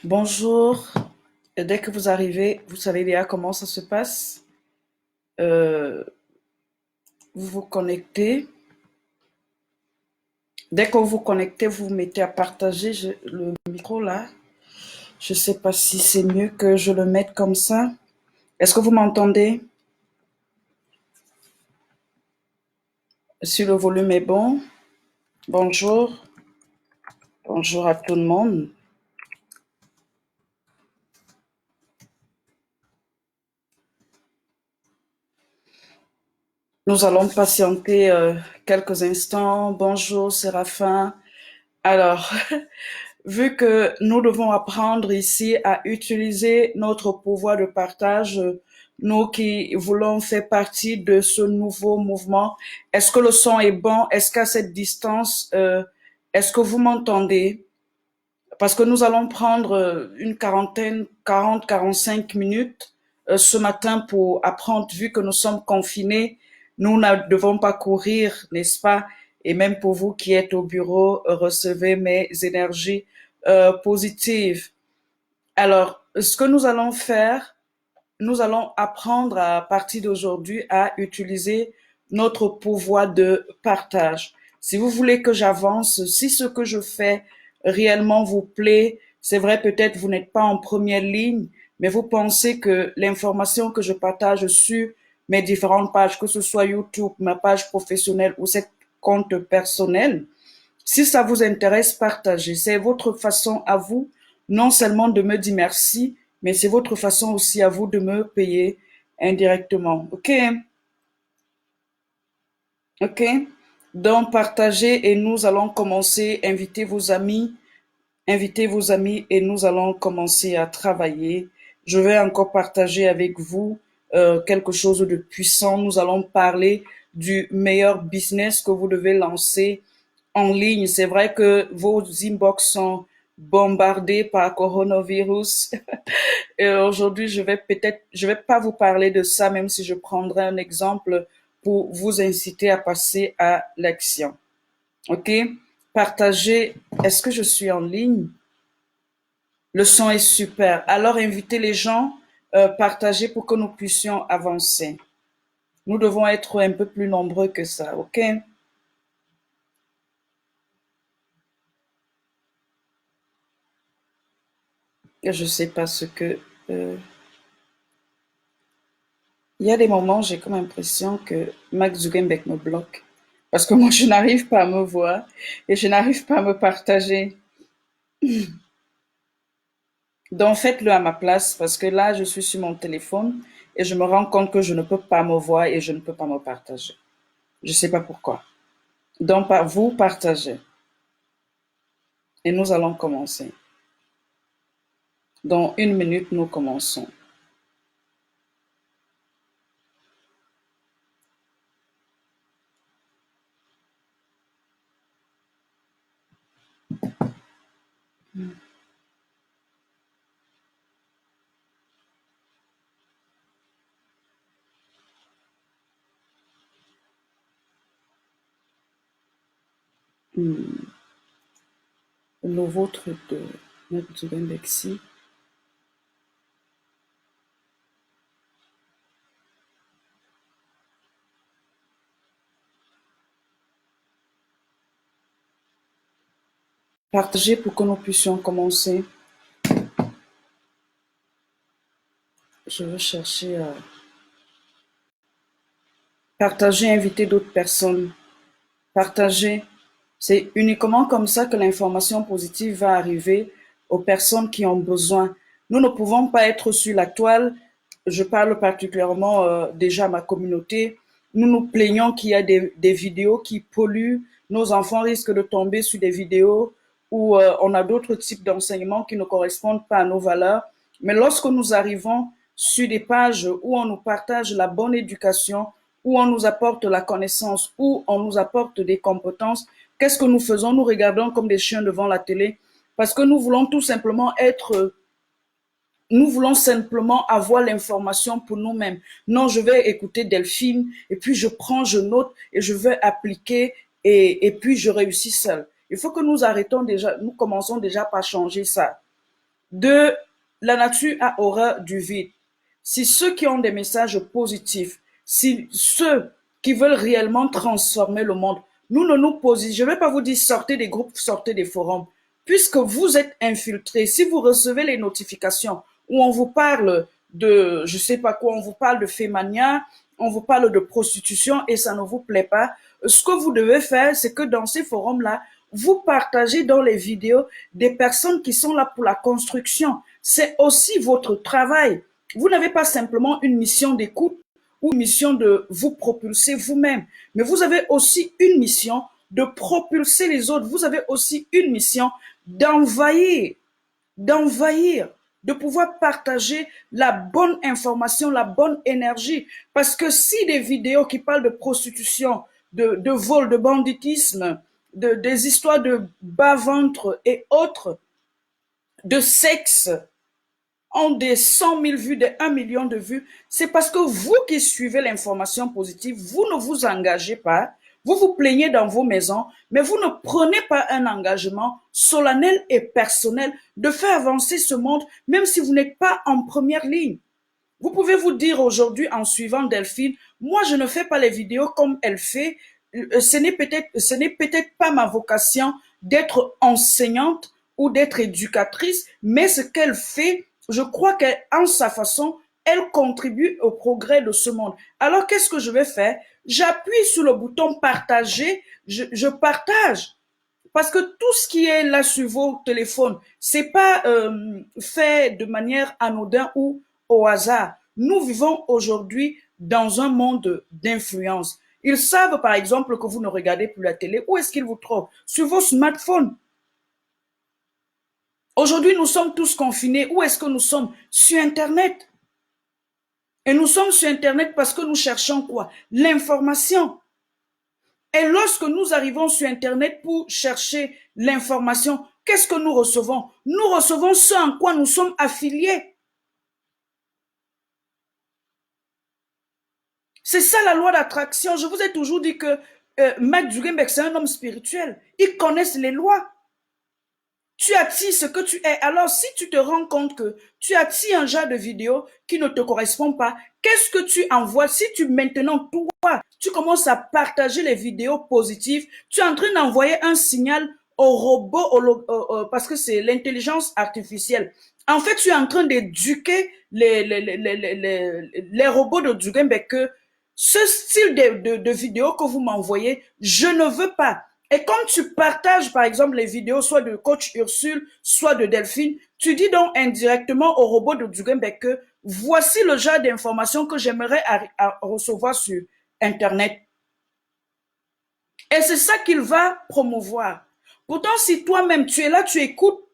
Bonjour. Dès que vous arrivez, vous savez déjà comment ça se passe. Euh, vous vous connectez. Dès que vous vous connectez, vous vous mettez à partager le micro là. Je ne sais pas si c'est mieux que je le mette comme ça. Est-ce que vous m'entendez? Si le volume est bon. Bonjour. Bonjour à tout le monde. Nous allons patienter quelques instants. Bonjour Séraphin. Alors, vu que nous devons apprendre ici à utiliser notre pouvoir de partage, nous qui voulons faire partie de ce nouveau mouvement, est-ce que le son est bon? Est-ce qu'à cette distance, est-ce que vous m'entendez? Parce que nous allons prendre une quarantaine, 40, 45 minutes ce matin pour apprendre, vu que nous sommes confinés, nous ne devons pas courir, n'est-ce pas? Et même pour vous qui êtes au bureau, recevez mes énergies positives. Alors, ce que nous allons faire, nous allons apprendre à partir d'aujourd'hui à utiliser notre pouvoir de partage. Si vous voulez que j'avance, si ce que je fais réellement vous plaît, c'est vrai, peut-être vous n'êtes pas en première ligne, mais vous pensez que l'information que je partage sur mes différentes pages, que ce soit YouTube, ma page professionnelle ou cette compte personnel, si ça vous intéresse, partagez. C'est votre façon à vous, non seulement de me dire merci, mais c'est votre façon aussi à vous de me payer indirectement. OK? OK? Donc, partagez et nous allons commencer. Invitez vos amis et nous allons commencer à travailler. Je vais encore partager avec vous quelque chose de puissant. Nous allons parler du meilleur business que vous devez lancer en ligne. C'est vrai que vos inbox sont bombardés par coronavirus. Et aujourd'hui, je vais pas vous parler de ça, même si je prendrai un exemple pour vous inciter à passer à l'action. OK? Partagez. Est-ce que je suis en ligne? Le son est super. Alors, invitez les gens, partagez pour que nous puissions avancer. Nous devons être un peu plus nombreux que ça. OK? Je sais pas ce que. euh, Il y a des moments, j'ai comme l'impression que Mark Zuckerberg me bloque. Parce que moi, je n'arrive pas à me voir et je n'arrive pas à me partager. Donc, faites-le à ma place parce que là, je suis sur mon téléphone et je me rends compte que je ne peux pas me voir et je ne peux pas me partager. Je ne sais pas pourquoi. Donc, vous partagez et nous allons commencer. Dans une minute, nous commençons. Le nouveau truc de Mark Zuckerberg ici. Partagez pour que nous puissions commencer. Je veux chercher à partager, inviter d'autres personnes. Partager. C'est uniquement comme ça que l'information positive va arriver aux personnes qui ont besoin. Nous ne pouvons pas être sur la toile. Je parle particulièrement déjà à ma communauté. Nous nous plaignons qu'il y a des vidéos qui polluent. Nos enfants risquent de tomber sur des vidéos où on a d'autres types d'enseignements qui ne correspondent pas à nos valeurs. Mais lorsque nous arrivons sur des pages où on nous partage la bonne éducation, où on nous apporte la connaissance, où on nous apporte des compétences, qu'est-ce que nous faisons? Nous regardons comme des chiens devant la télé parce que nous voulons tout simplement nous voulons simplement avoir l'information pour nous-mêmes. Non, je vais écouter Delphine et puis je prends, je note et je vais appliquer et puis je réussis seul. Il faut que nous arrêtons déjà, nous commençons déjà par changer ça. de la nature a horreur du vide. Si ceux qui ont des messages positifs, si ceux qui veulent réellement transformer le monde, nous ne nous positionnons, je ne vais pas vous dire sortez des groupes, sortez des forums, puisque vous êtes infiltrés, si vous recevez les notifications où on vous parle de, je sais pas quoi, on vous parle de fémania, on vous parle de prostitution et ça ne vous plaît pas, ce que vous devez faire, c'est que dans ces forums-là, vous partagez dans les vidéos des personnes qui sont là pour la construction. C'est aussi votre travail. Vous n'avez pas simplement une mission d'écoute ou une mission de vous propulser vous-même, mais vous avez aussi une mission de propulser les autres. Vous avez aussi une mission d'envahir, d'envahir, de pouvoir partager la bonne information, la bonne énergie. Parce que si des vidéos qui parlent de prostitution, de vol, de banditisme, des histoires de bas-ventre et autres, de sexe, ont des 100 000 vues, des 1 million de vues, c'est parce que vous qui suivez l'information positive, vous ne vous engagez pas, vous vous plaignez dans vos maisons, mais vous ne prenez pas un engagement solennel et personnel de faire avancer ce monde, même si vous n'êtes pas en première ligne. Vous pouvez vous dire aujourd'hui en suivant Delphine, moi je ne fais pas les vidéos comme elle fait, ce n'est peut-être pas ma vocation d'être enseignante ou d'être éducatrice, mais ce qu'elle fait, je crois qu'en sa façon, elle contribue au progrès de ce monde. Alors qu'est-ce que je vais faire? J'appuie sur le bouton partager, je partage. Parce que tout ce qui est là sur vos téléphones, c'est pas fait de manière anodine ou au hasard. Nous vivons aujourd'hui dans un monde d'influence. Ils savent par exemple que vous ne regardez plus la télé. Où est-ce qu'ils vous trouvent? Sur vos smartphones. Aujourd'hui, nous sommes tous confinés. Où est-ce que nous sommes? Sur Internet. Et nous sommes sur Internet parce que nous cherchons quoi? L'information. Et lorsque nous arrivons sur Internet pour chercher l'information, qu'est-ce que nous recevons? Nous recevons ce en quoi nous sommes affiliés. C'est ça la loi d'attraction. Je vous ai toujours dit que Mark Zuckerberg, c'est un homme spirituel. Ils connaissent les lois. Tu attires ce que tu es. Alors, si tu te rends compte que tu attires un genre de vidéo qui ne te correspond pas, qu'est-ce que tu envoies? Si tu maintenant, toi, tu commences à partager les vidéos positives, tu es en train d'envoyer un signal au robot, parce que c'est l'intelligence artificielle. En fait, tu es en train d'éduquer les robots de Zuckerberg que ce style de vidéo que vous m'envoyez, je ne veux pas. Et quand tu partages, par exemple, les vidéos, soit de coach Ursule, soit de Delphine, tu dis donc indirectement au robot de Zuckerberg que voici le genre d'informations que j'aimerais à recevoir sur Internet. Et c'est ça qu'il va promouvoir. Pourtant, si toi-même tu es là, tu écoutes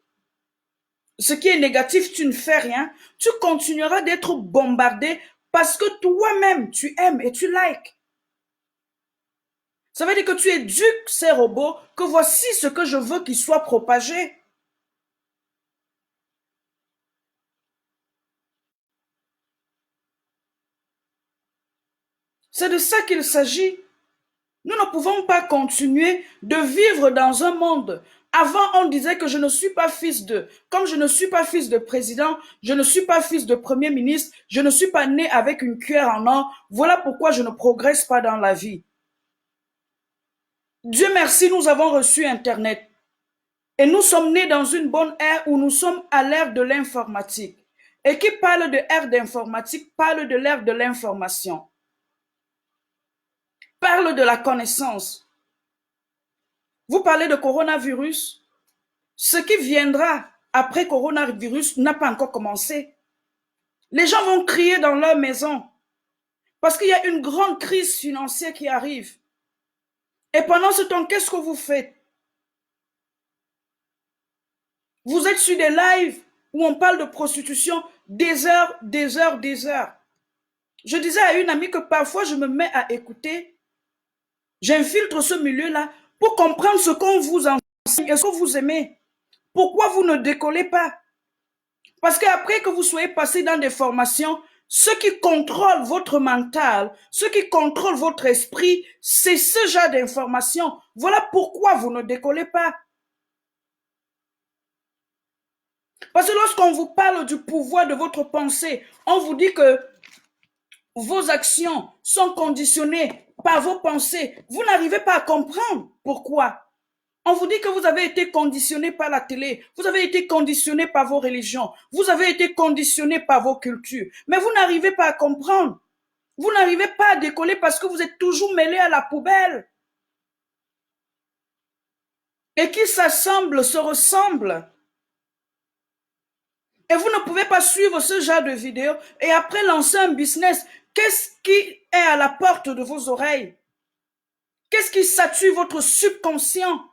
ce qui est négatif, tu ne fais rien, tu continueras d'être bombardé parce que toi-même tu aimes et tu likes. Ça veut dire que tu éduques ces robots, que voici ce que je veux qu'ils soient propagés. C'est de ça qu'il s'agit. Nous ne pouvons pas continuer de vivre dans un monde. Avant, on disait que je ne suis pas fils de. Comme je ne suis pas fils de président, je ne suis pas fils de premier ministre, je ne suis pas né avec une cuillère en or. Voilà pourquoi je ne progresse pas dans la vie. Dieu merci, nous avons reçu Internet. Et nous sommes nés dans une bonne ère où nous sommes à l'ère de l'informatique. Et qui parle de ère d'informatique parle de l'ère de l'information, parle de la connaissance. Vous parlez de coronavirus. Ce qui viendra après coronavirus n'a pas encore commencé. Les gens vont crier dans leur maison parce qu'il y a une grande crise financière qui arrive. Et pendant ce temps, qu'est-ce que vous faites? Vous êtes sur des lives où on parle de prostitution des heures, des heures, des heures. Je disais à une amie que parfois je me mets à écouter, j'infiltre ce milieu-là pour comprendre ce qu'on vous enseigne et ce que vous aimez. Pourquoi vous ne décollez pas? Parce qu'après que vous soyez passé dans des formations, ce qui contrôle votre mental, ce qui contrôle votre esprit, c'est ce genre d'informations. Voilà pourquoi vous ne décollez pas. Parce que lorsqu'on vous parle du pouvoir de votre pensée, on vous dit que vos actions sont conditionnées par vos pensées. Vous n'arrivez pas à comprendre pourquoi. On vous dit que vous avez été conditionné par la télé, vous avez été conditionné par vos religions, vous avez été conditionné par vos cultures, mais vous n'arrivez pas à comprendre. Vous n'arrivez pas à décoller parce que vous êtes toujours mêlé à la poubelle. Et qui s'assemblent, se ressemblent. Et vous ne pouvez pas suivre ce genre de vidéos et après lancer un business. Qu'est-ce qui est à la porte de vos oreilles? Qu'est-ce qui sature votre subconscient?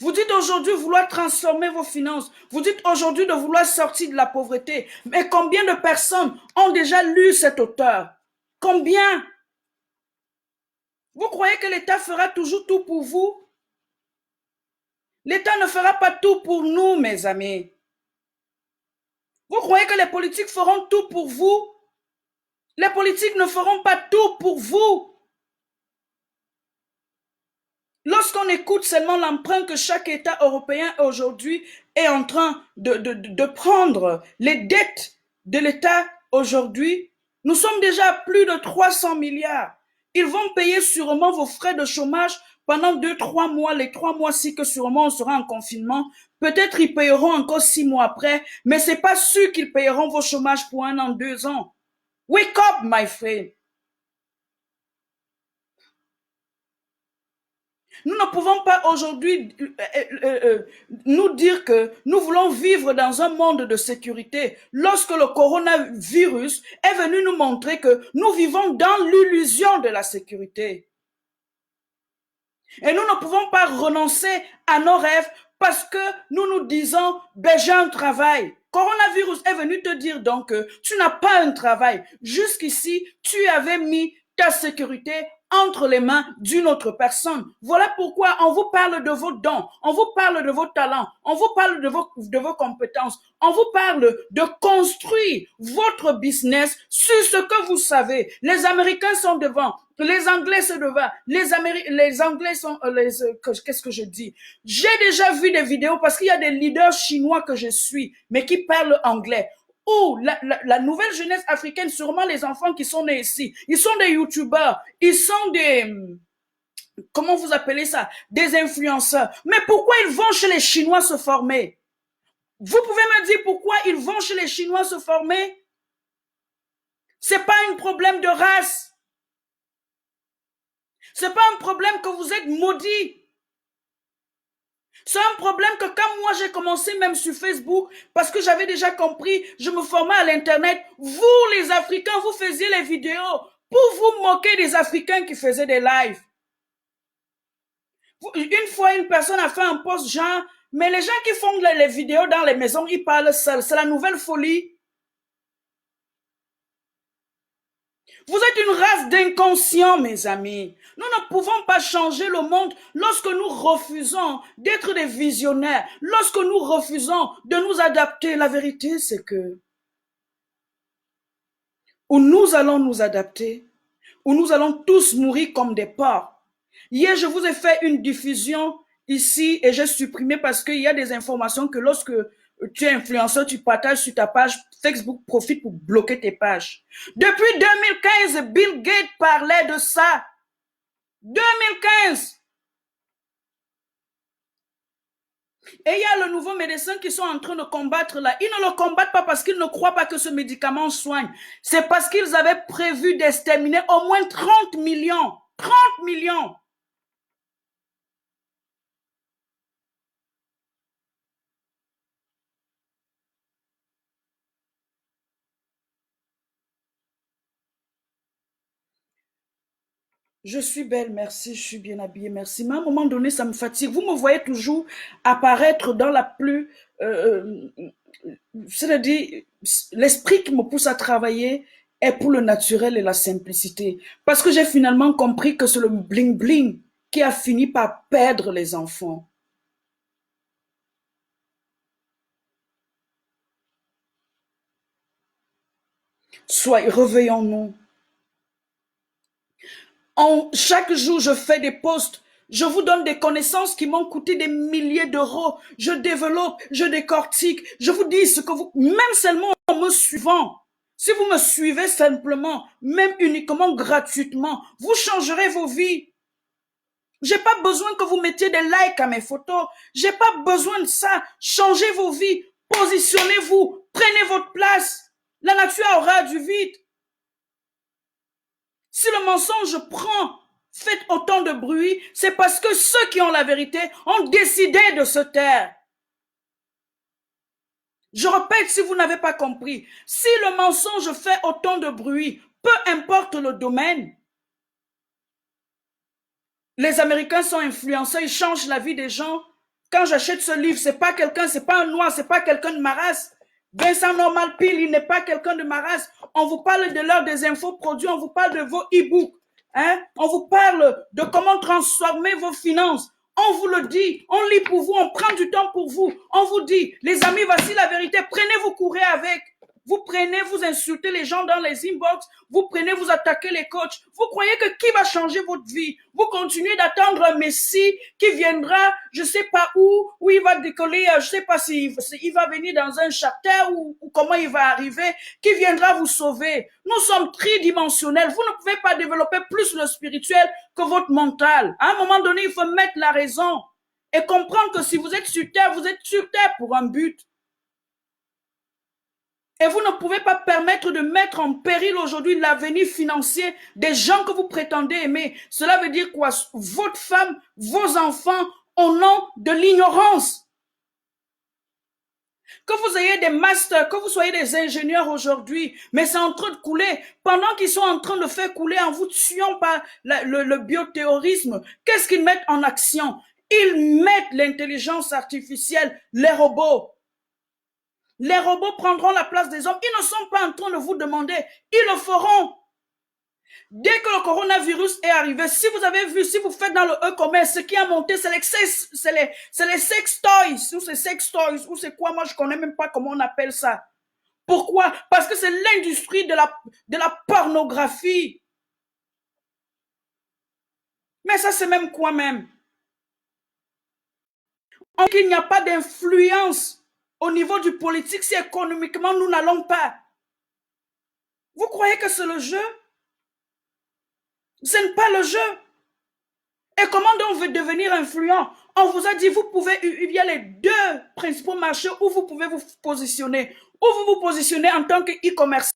Vous dites aujourd'hui vouloir transformer vos finances. Vous dites aujourd'hui de vouloir sortir de la pauvreté. Mais combien de personnes ont déjà lu cet auteur? Combien? Vous croyez que l'État fera toujours tout pour vous? L'État ne fera pas tout pour nous, mes amis. Vous croyez que les politiques feront tout pour vous? Les politiques ne feront pas tout pour vous. Lorsqu'on écoute seulement l'emprunt que chaque État européen aujourd'hui est en train de prendre, les dettes de l'État aujourd'hui, nous sommes déjà à plus de 300 milliards. Ils vont payer sûrement vos frais de chômage pendant 2-3 mois, les 3 mois-ci que sûrement on sera en confinement. Peut-être ils payeront encore 6 mois après, mais c'est pas sûr qu'ils payeront vos chômages pour 1 an, 2 ans. Wake up, my friend. Nous ne pouvons pas aujourd'hui nous dire que nous voulons vivre dans un monde de sécurité lorsque le coronavirus est venu nous montrer que nous vivons dans l'illusion de la sécurité. Et nous ne pouvons pas renoncer à nos rêves parce que nous nous disons, ben j'ai un travail. Coronavirus est venu te dire donc que tu n'as pas un travail. Jusqu'ici, tu avais mis ta sécurité entre les mains d'une autre personne. Voilà pourquoi on vous parle de vos dons, on vous parle de vos talents, on vous parle de vos compétences, on vous parle de construire votre business sur ce que vous savez. Les Américains sont devant, les Anglais sont devant, les Anglais sont, qu'est-ce que je dis? J'ai déjà vu des vidéos parce qu'il y a des leaders chinois que je suis, mais qui parlent anglais. Ou la nouvelle jeunesse africaine, sûrement les enfants qui sont nés ici, ils sont des youtubeurs, ils sont des, comment vous appelez ça, des influenceurs. Mais pourquoi ils vont chez les Chinois se former? Vous pouvez me dire pourquoi ils vont chez les Chinois se former? C'est pas un problème de race. C'est pas un problème que vous êtes maudits. C'est un problème que quand moi j'ai commencé même sur Facebook, parce que j'avais déjà compris, je me formais à l'internet, vous les Africains, vous faisiez les vidéos pour vous moquer des Africains qui faisaient des lives. Une fois, une personne a fait un post genre, mais les gens qui font les vidéos dans les maisons, ils parlent seuls. C'est la nouvelle folie. Vous êtes une race d'inconscients, mes amis. Nous ne pouvons pas changer le monde lorsque nous refusons d'être des visionnaires, lorsque nous refusons de nous adapter. La vérité, c'est que ou nous allons nous adapter, ou nous allons tous mourir comme des porcs. Hier, je vous ai fait une diffusion ici et j'ai supprimé parce qu'il y a des informations que lorsque tu es influenceur, tu partages sur ta page, Facebook profite pour bloquer tes pages. Depuis 2015, Bill Gates parlait de ça. 2015. Et il y a le nouveau médecin qui sont en train de combattre là. Ils ne le combattent pas parce qu'ils ne croient pas que ce médicament soigne. C'est parce qu'ils avaient prévu d'exterminer au moins 30 millions. 30 millions. Je suis belle, merci, je suis bien habillée, merci. Mais à un moment donné, ça me fatigue. Vous me voyez toujours apparaître dans la plus... c'est-à-dire, l'esprit qui me pousse à travailler est pour le naturel et la simplicité. Parce que j'ai finalement compris que c'est le bling-bling qui a fini par perdre les enfants. Soit, réveillons-nous. Chaque jour, je fais des posts Je vous donne des connaissances qui m'ont coûté des milliers d'euros. Je développe, je décortique. Je vous dis ce que vous, même seulement en me suivant, si vous me suivez simplement, même uniquement gratuitement, vous changerez vos vies. J'ai pas besoin que vous mettiez des likes à mes photos. J'ai pas besoin de ça. Changez vos vies. Positionnez-vous. Prenez votre place. La nature aura du vide. Si le mensonge fait autant de bruit, c'est parce que ceux qui ont la vérité ont décidé de se taire. Je répète, si vous n'avez pas compris, si le mensonge fait autant de bruit, peu importe le domaine, les Américains sont influencés, ils changent la vie des gens. Quand j'achète ce livre, c'est pas quelqu'un, c'est pas un noir, c'est pas quelqu'un de ma race. Vincent Normal Peel, il n'est pas quelqu'un de ma race. On vous parle de l'heure des infoproduits, on vous parle de vos e-books. Hein? On vous parle de comment transformer vos finances. On vous le dit, on lit pour vous, on prend du temps pour vous. On vous dit, les amis, voici la vérité, prenez, vous courez avec. Vous prenez, vous insultez les gens dans les inbox, vous prenez, vous attaquez les coachs. Vous croyez que qui va changer votre vie? Vous continuez d'attendre un Messie qui viendra, je sais pas où il va décoller, je sais pas s'il va venir dans un chapter ou comment il va arriver, qui viendra vous sauver. Nous sommes tridimensionnels. Vous ne pouvez pas développer plus le spirituel que votre mental. À un moment donné, il faut mettre la raison et comprendre que si vous êtes sur terre pour un but. Et vous ne pouvez pas permettre de mettre en péril aujourd'hui l'avenir financier des gens que vous prétendez aimer. Cela veut dire quoi? Votre femme, vos enfants, au nom de l'ignorance. Que vous ayez des masters, que vous soyez des ingénieurs aujourd'hui, mais c'est en train de couler. Pendant qu'ils sont en train de faire couler en vous tuant par le biothéorisme, qu'est-ce qu'ils mettent en action? Ils mettent l'intelligence artificielle, les robots. Les robots prendront la place des hommes. Ils ne sont pas en train de vous demander. Ils le feront. Dès que le coronavirus est arrivé, si vous avez vu, si vous faites dans le e-commerce, ce qui a monté, c'est les sex toys, ou c'est sex toys, ou c'est quoi, moi je connais même pas comment on appelle ça. Pourquoi? Parce que c'est l'industrie de la pornographie. Mais ça c'est même quoi même? Il n'y a pas d'influence au niveau du politique si économiquement nous n'allons pas. Vous croyez que c'est le jeu? Ce n'est pas le jeu. Et comment donc on veut devenir influent? On vous a dit, vous pouvez, il y a les deux principaux marchés où vous pouvez vous positionner. Où vous vous positionnez en tant qu'e-commerçant,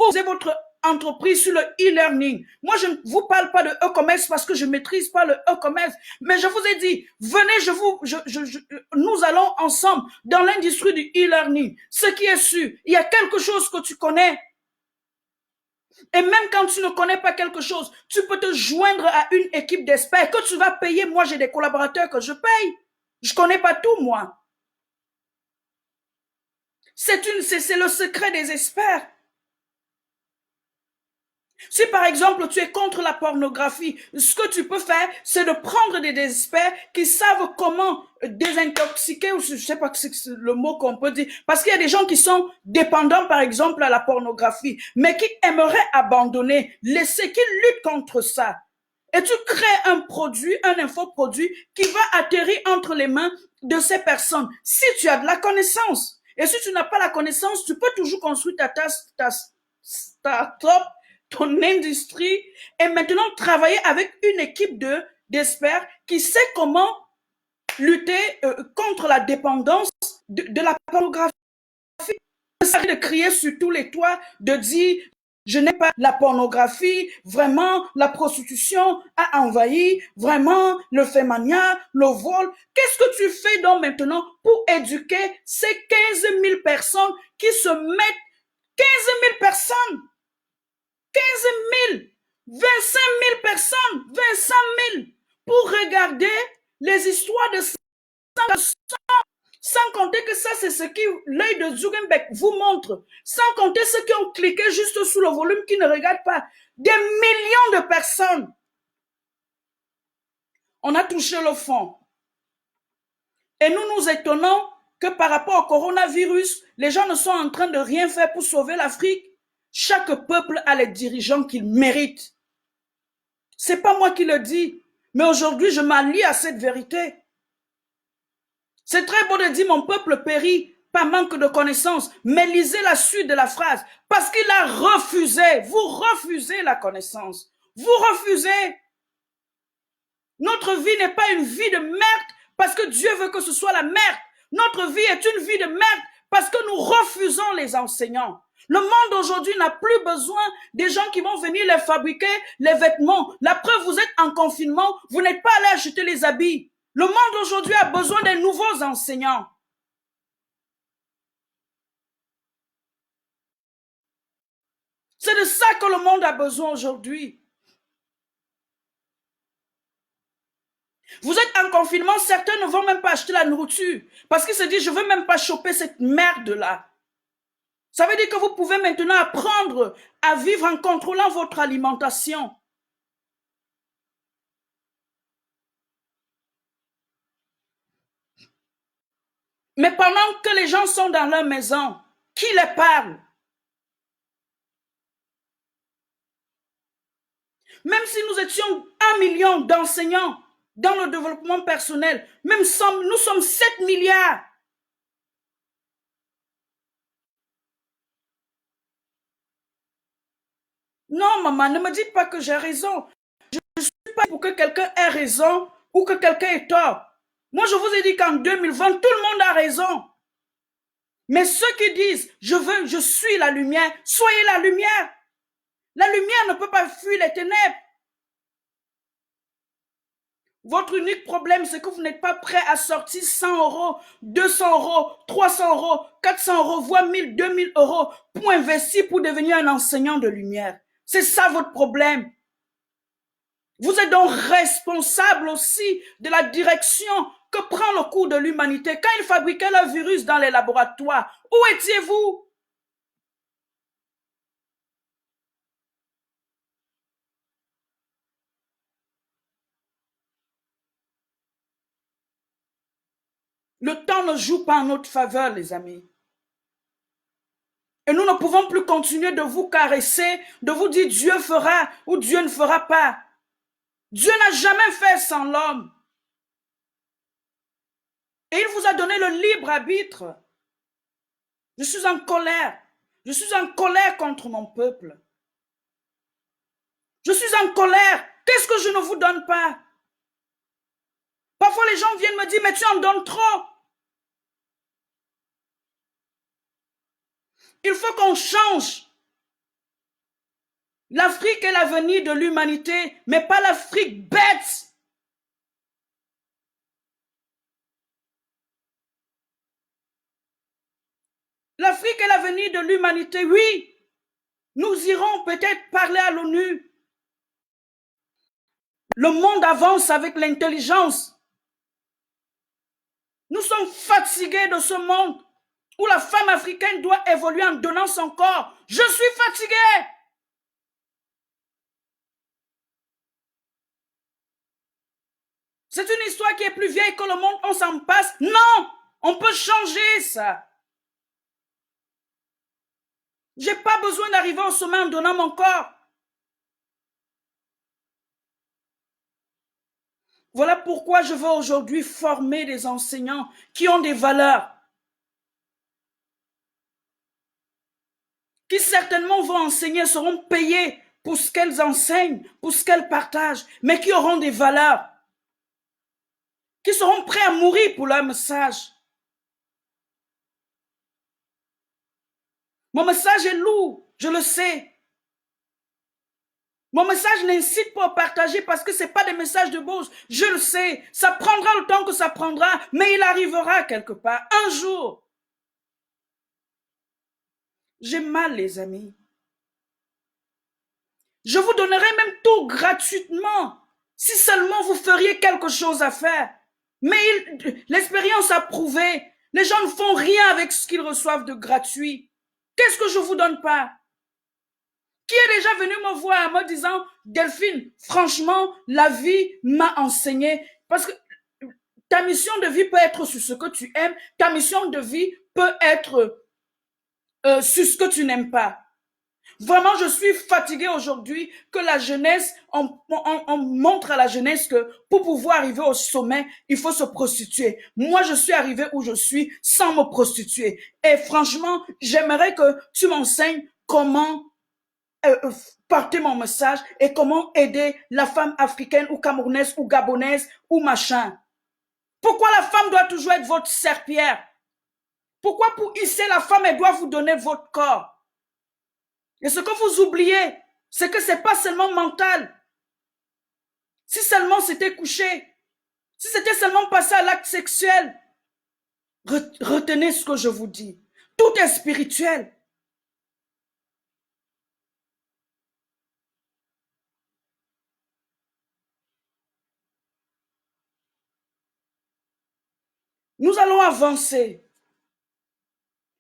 où vous avez votre entreprise sur le e-learning. Moi, je ne vous parle pas de e-commerce parce que je ne maîtrise pas le e-commerce, mais je vous ai dit, venez, nous allons ensemble dans l'industrie du e-learning. Ce qui est sûr, il y a quelque chose que tu connais. Et même quand tu ne connais pas quelque chose, tu peux te joindre à une équipe d'experts que tu vas payer. Moi, j'ai des collaborateurs que je paye. Je connais pas tout, moi. C'est le secret des experts. Si par exemple tu es contre la pornographie, ce que tu peux faire, c'est de prendre des experts qui savent comment désintoxiquer, ou je sais pas si c'est le mot qu'on peut dire, parce qu'il y a des gens qui sont dépendants par exemple à la pornographie, mais qui aimeraient abandonner, qui luttent contre ça. Et tu crées un produit, un infoproduit qui va atterrir entre les mains de ces personnes. Si tu as de la connaissance, et si tu n'as pas la connaissance, tu peux toujours construire ta start-up, ton industrie, et maintenant travailler avec une équipe d'experts qui sait comment lutter contre la dépendance de la pornographie. De crier sur tous les toits, de dire je n'ai pas la pornographie, vraiment la prostitution a envahi, vraiment le fémania, le vol. Qu'est-ce que tu fais donc maintenant pour éduquer ces 15 000 personnes qui se mettent, 15 000 personnes, 15 000, 25 000 personnes, 25 000, pour regarder les histoires de sans compter que ça, c'est ce que l'œil de Zuckerberg vous montre. Sans compter ceux qui ont cliqué juste sous le volume, qui ne regardent pas. Des millions de personnes. On a touché le fond. Et nous nous étonnons que par rapport au coronavirus, les gens ne sont en train de rien faire pour sauver l'Afrique. Chaque peuple a les dirigeants qu'il mérite. C'est pas moi qui le dis. Mais aujourd'hui, je m'allie à cette vérité. C'est très beau de dire mon peuple périt par manque de connaissances, mais lisez la suite de la phrase. Parce qu'il a refusé. Vous refusez la connaissance. Vous refusez. Notre vie n'est pas une vie de merde parce que Dieu veut que ce soit la merde. Notre vie est une vie de merde parce que nous refusons les enseignants. Le monde aujourd'hui n'a plus besoin des gens qui vont venir les fabriquer, les vêtements. La preuve, vous êtes en confinement, vous n'êtes pas allé acheter les habits. Le monde aujourd'hui a besoin des nouveaux enseignants. C'est de ça que le monde a besoin aujourd'hui. Vous êtes en confinement, certains ne vont même pas acheter la nourriture parce qu'ils se disent, je ne veux même pas choper cette merde-là. Ça veut dire que vous pouvez maintenant apprendre à vivre en contrôlant votre alimentation. Mais pendant que les gens sont dans leur maison, qui les parle? Même si nous étions 1 million d'enseignants dans le développement personnel, même nous sommes 7 milliards. Non, maman, ne me dites pas que j'ai raison. Je ne suis pas pour que quelqu'un ait raison ou que quelqu'un ait tort. Moi, je vous ai dit qu'en 2020, tout le monde a raison. Mais ceux qui disent, je suis la lumière, soyez la lumière. La lumière ne peut pas fuir les ténèbres. Votre unique problème, c'est que vous n'êtes pas prêt à sortir 100 euros, 200 euros, 300 euros, 400 euros, voire 1000, 2000 euros pour investir pour devenir un enseignant de lumière. C'est ça votre problème. Vous êtes donc responsable aussi de la direction que prend le cours de l'humanité. Quand ils fabriquaient le virus dans les laboratoires, où étiez-vous? Le temps ne joue pas en notre faveur, les amis. Et nous ne pouvons plus continuer de vous caresser, de vous dire Dieu fera ou Dieu ne fera pas. Dieu n'a jamais fait sans l'homme. Et il vous a donné le libre arbitre. Je suis en colère. Je suis en colère contre mon peuple. Je suis en colère. Qu'est-ce que je ne vous donne pas? Parfois les gens viennent me dire, mais tu en donnes trop. Il faut qu'on change. L'Afrique est l'avenir de l'humanité, mais pas l'Afrique bête. L'Afrique est l'avenir de l'humanité, oui. Nous irons peut-être parler à l'ONU. Le monde avance avec l'intelligence. Nous sommes fatigués de ce monde où la femme africaine doit évoluer en donnant son corps. Je suis fatigué. C'est une histoire qui est plus vieille que le monde, on s'en passe. Non, on peut changer ça. J'ai pas besoin d'arriver au sommet en donnant mon corps. Voilà pourquoi je veux aujourd'hui former des enseignants qui ont des valeurs, qui certainement vont enseigner, seront payés pour ce qu'elles enseignent, pour ce qu'elles partagent, mais qui auront des valeurs, qui seront prêts à mourir pour leur message. Mon message est lourd, je le sais. Mon message n'incite pas à partager parce que ce n'est pas des messages de bourse. Je le sais, ça prendra le temps que ça prendra, mais il arrivera quelque part, un jour. J'ai mal, les amis. Je vous donnerai même tout gratuitement, si seulement vous feriez quelque chose à faire. Mais l'expérience a prouvé, les gens ne font rien avec ce qu'ils reçoivent de gratuit. Qu'est-ce que je ne vous donne pas? Qui est déjà venu me voir en me disant, Delphine, franchement, la vie m'a enseigné. Parce que ta mission de vie peut être sur ce que tu aimes, ta mission de vie peut être sur ce que tu n'aimes pas. Vraiment, je suis fatiguée aujourd'hui que la jeunesse, on montre à la jeunesse que pour pouvoir arriver au sommet, il faut se prostituer. Moi, je suis arrivée où je suis sans me prostituer. Et franchement, j'aimerais que tu m'enseignes comment porter mon message et comment aider la femme africaine ou camerounaise ou gabonaise ou machin. Pourquoi la femme doit toujours être votre serpillère? Pourquoi pour hisser la femme, elle doit vous donner votre corps? Et ce que vous oubliez, c'est que ce n'est pas seulement mental. Si seulement c'était couché, si c'était seulement passé à l'acte sexuel, retenez ce que je vous dis. Tout est spirituel. Nous allons avancer.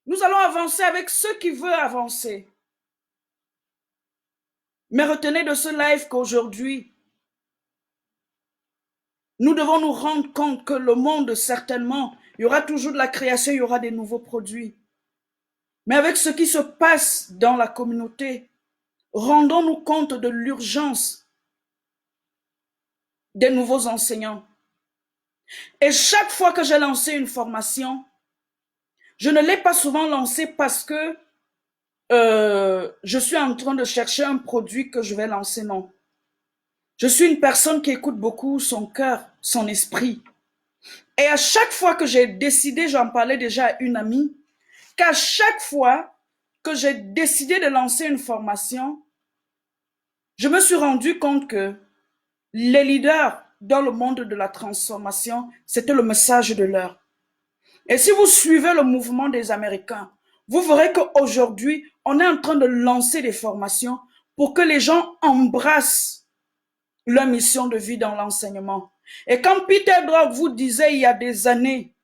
Nous allons avancer avec ceux qui veulent avancer. Mais retenez de ce live qu'aujourd'hui, nous devons nous rendre compte que le monde, certainement, il y aura toujours de la création, il y aura des nouveaux produits. Mais avec ce qui se passe dans la communauté, rendons-nous compte de l'urgence des nouveaux enseignants. Et chaque fois que j'ai lancé une formation, je ne l'ai pas souvent lancée parce que je suis en train de chercher un produit que je vais lancer, non. Je suis une personne qui écoute beaucoup son cœur, son esprit. Et à chaque fois que j'ai décidé, j'en parlais déjà à une amie, qu'à chaque fois que j'ai décidé de lancer une formation, je me suis rendu compte que les leaders dans le monde de la transformation, c'était le message de l'heure. Et si vous suivez le mouvement des Américains, vous verrez qu'aujourd'hui, on est en train de lancer des formations pour que les gens embrassent leur mission de vie dans l'enseignement. Et quand Peter Drucker vous disait il y a des années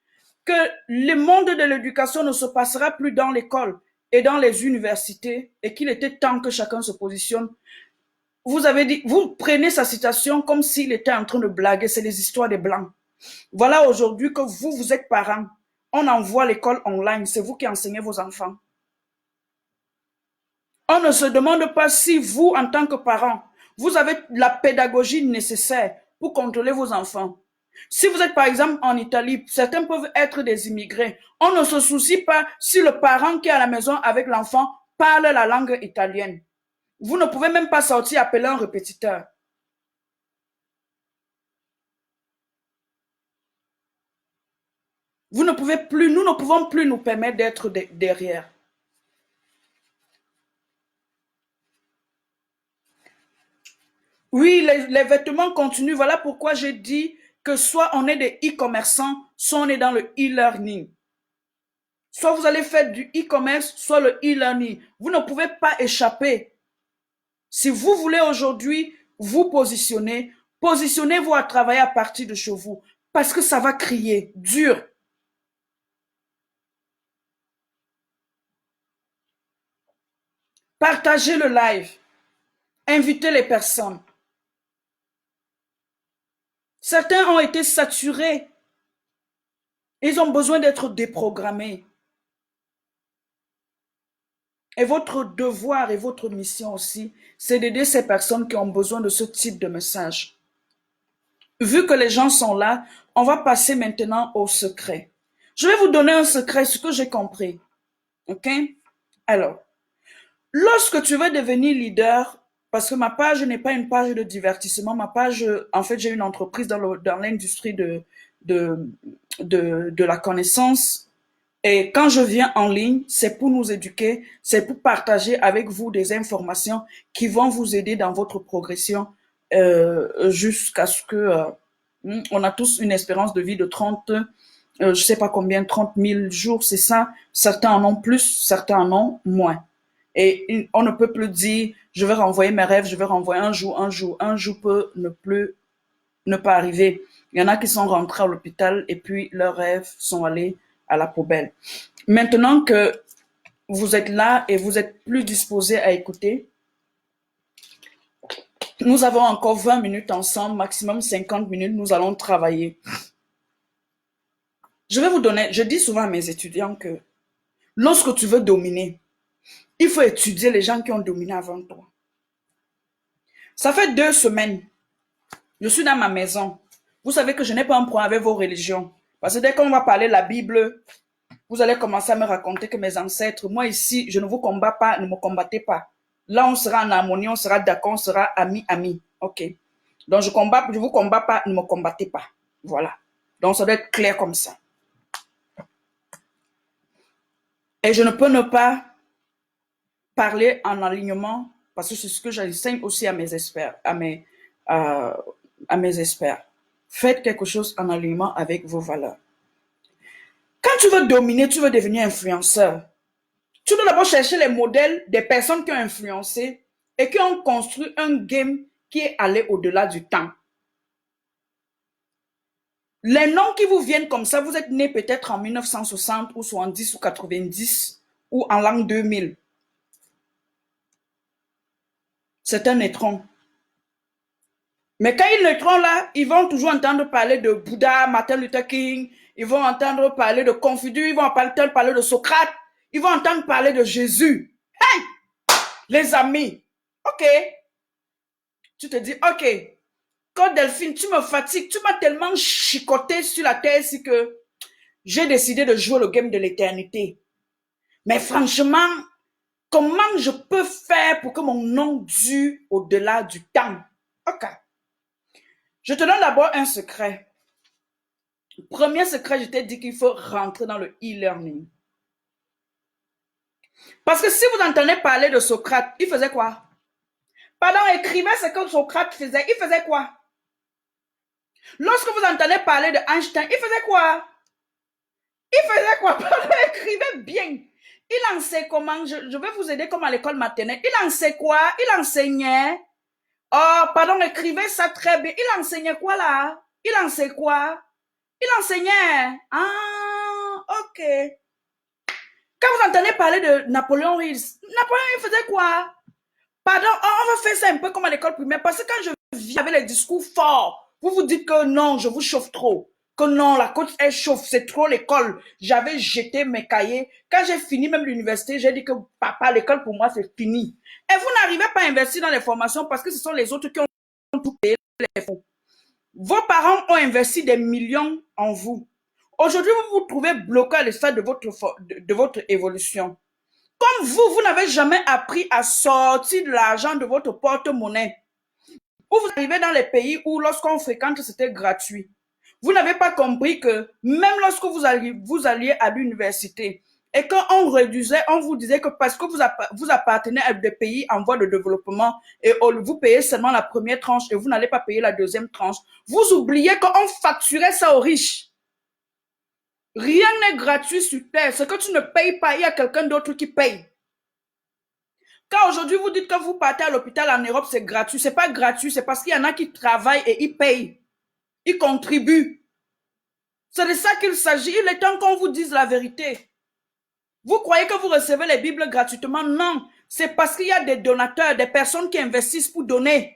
que le monde de l'éducation ne se passera plus dans l'école et dans les universités et qu'il était temps que chacun se positionne, vous avez dit, vous prenez sa citation comme s'il était en train de blaguer, c'est les histoires des Blancs. Voilà aujourd'hui que vous êtes parents. On envoie l'école online, c'est vous qui enseignez vos enfants. On ne se demande pas si vous, en tant que parents, vous avez la pédagogie nécessaire pour contrôler vos enfants. Si vous êtes par exemple en Italie, certains peuvent être des immigrés. On ne se soucie pas si le parent qui est à la maison avec l'enfant parle la langue italienne. Vous ne pouvez même pas sortir appeler un répétiteur. Vous ne pouvez plus, nous ne pouvons plus nous permettre d'être derrière. Oui, les vêtements continuent. Voilà pourquoi j'ai dit que soit on est des e-commerçants, soit on est dans le e-learning. Soit vous allez faire du e-commerce, soit le e-learning. Vous ne pouvez pas échapper. Si vous voulez aujourd'hui vous positionner, positionnez-vous à travailler à partir de chez vous. Parce que ça va crier dur. Partagez le live. Invitez les personnes. Certains ont été saturés. Ils ont besoin d'être déprogrammés. Et votre devoir et votre mission aussi, c'est d'aider ces personnes qui ont besoin de ce type de message. Vu que les gens sont là, on va passer maintenant au secret. Je vais vous donner un secret, ce que j'ai compris. OK? Alors, lorsque tu veux devenir leader, parce que ma page n'est pas une page de divertissement, ma page, en fait, j'ai une entreprise dans l'industrie de, de la connaissance. Et quand je viens en ligne, c'est pour nous éduquer, c'est pour partager avec vous des informations qui vont vous aider dans votre progression jusqu'à ce que on a tous une espérance de vie de 30, je sais pas combien, 30 000 jours, c'est ça. Certains en ont plus, certains en ont moins. Et on ne peut plus dire, je vais renvoyer mes rêves, je vais renvoyer un jour, un jour peut ne pas arriver. Il y en a qui sont rentrés à l'hôpital et puis leurs rêves sont allés à la poubelle. Maintenant que vous êtes là et vous êtes plus disposé à écouter, nous avons encore 20 minutes ensemble, maximum 50 minutes, nous allons travailler. Je vais vous donner, je dis souvent à mes étudiants que lorsque tu veux dominer, Il faut étudier les gens qui ont dominé avant toi. Ça fait 2 semaines. Je suis dans ma maison. Vous savez que je n'ai pas un problème avec vos religions. Parce que dès qu'on va parler de la Bible, vous allez commencer à me raconter que mes ancêtres, moi ici, je ne vous combats pas, ne me combattez pas. Là, on sera en harmonie, on sera d'accord, on sera amis. OK. Donc, je vous combats pas, ne me combattez pas. Voilà. Donc, ça doit être clair comme ça. Et je ne peux ne pas parler en alignement, parce que c'est ce que j'enseigne aussi à mes experts, à mes experts. Faites quelque chose en alignement avec vos valeurs. Quand tu veux dominer, tu veux devenir influenceur, tu dois d'abord chercher les modèles des personnes qui ont influencé et qui ont construit un game qui est allé au-delà du temps. Les noms qui vous viennent comme ça, vous êtes né peut-être en 1960 ou 70 ou 90 ou en l'an 2000. C'est un neutron. Mais quand ils naîtront là, ils vont toujours entendre parler de Bouddha, Martin Luther King, ils vont entendre parler de Confucius, ils vont entendre parler de Socrate, ils vont entendre parler de Jésus. Hey! Les amis, ok. Tu te dis, ok, quand Delphine, tu me fatigues, tu m'as tellement chicoté sur la terre ici que j'ai décidé de jouer le game de l'éternité. Mais franchement, comment je peux faire pour que mon nom dure au-delà du temps? Ok. Je te donne d'abord un secret. Premier secret, je t'ai dit qu'il faut rentrer dans le e-learning. Parce que si vous entendez parler de Socrate, il faisait quoi? Pardon, écrivez ce que Socrate faisait. Il faisait quoi? Lorsque vous entendez parler de Einstein, il faisait quoi? Il faisait quoi? Pardon, écrivez bien. Il enseignait comment? Je vais vous aider comme à l'école maternelle. Il enseignait quoi? Il enseignait. Oh, pardon, écrivez ça très bien. Il enseignait quoi là? Il enseignait quoi? Il enseignait. Ah, ok. Quand vous entendez parler de Napoléon Hill, Napoléon, il faisait quoi? Pardon, on va faire ça un peu comme à l'école primaire, parce que quand je viens avec les discours forts, vous vous dites que non, je vous chauffe trop, que non, la côte elle chauffe, c'est trop l'école. J'avais jeté mes cahiers. Quand j'ai fini même l'université, j'ai dit que papa, l'école pour moi c'est fini. Et vous n'arrivez pas à investir dans les formations parce que ce sont les autres qui ont tout payé les fonds. Vos parents ont investi des millions en vous. Aujourd'hui, vous vous trouvez bloqué à l'état de votre évolution. Comme vous n'avez jamais appris à sortir de l'argent de votre porte-monnaie. Ou vous arrivez dans les pays où lorsqu'on fréquente, c'était gratuit. Vous n'avez pas compris que même lorsque vous alliez à l'université et qu'on réduisait, on vous disait que parce que vous appartenez à des pays en voie de développement et vous payez seulement la première tranche et vous n'allez pas payer la deuxième tranche, vous oubliez qu'on facturait ça aux riches. Rien n'est gratuit sur terre. Ce que tu ne payes pas, il y a quelqu'un d'autre qui paye. Quand aujourd'hui vous dites que vous partez à l'hôpital en Europe, c'est gratuit. C'est pas gratuit, c'est parce qu'il y en a qui travaillent et ils payent. Ils contribuent. C'est de ça qu'il s'agit. Il est temps qu'on vous dise la vérité. Vous croyez que vous recevez les Bibles gratuitement? Non. C'est parce qu'il y a des donateurs, des personnes qui investissent pour donner.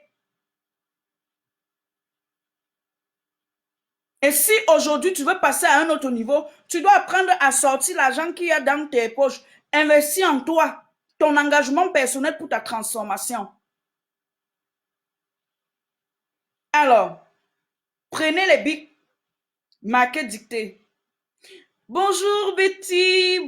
Et si aujourd'hui tu veux passer à un autre niveau, tu dois apprendre à sortir l'argent qu'il y a dans tes poches. Investir en toi, ton engagement personnel pour ta transformation. Alors, prenez les bics, marquez, dictez. Bonjour Betty,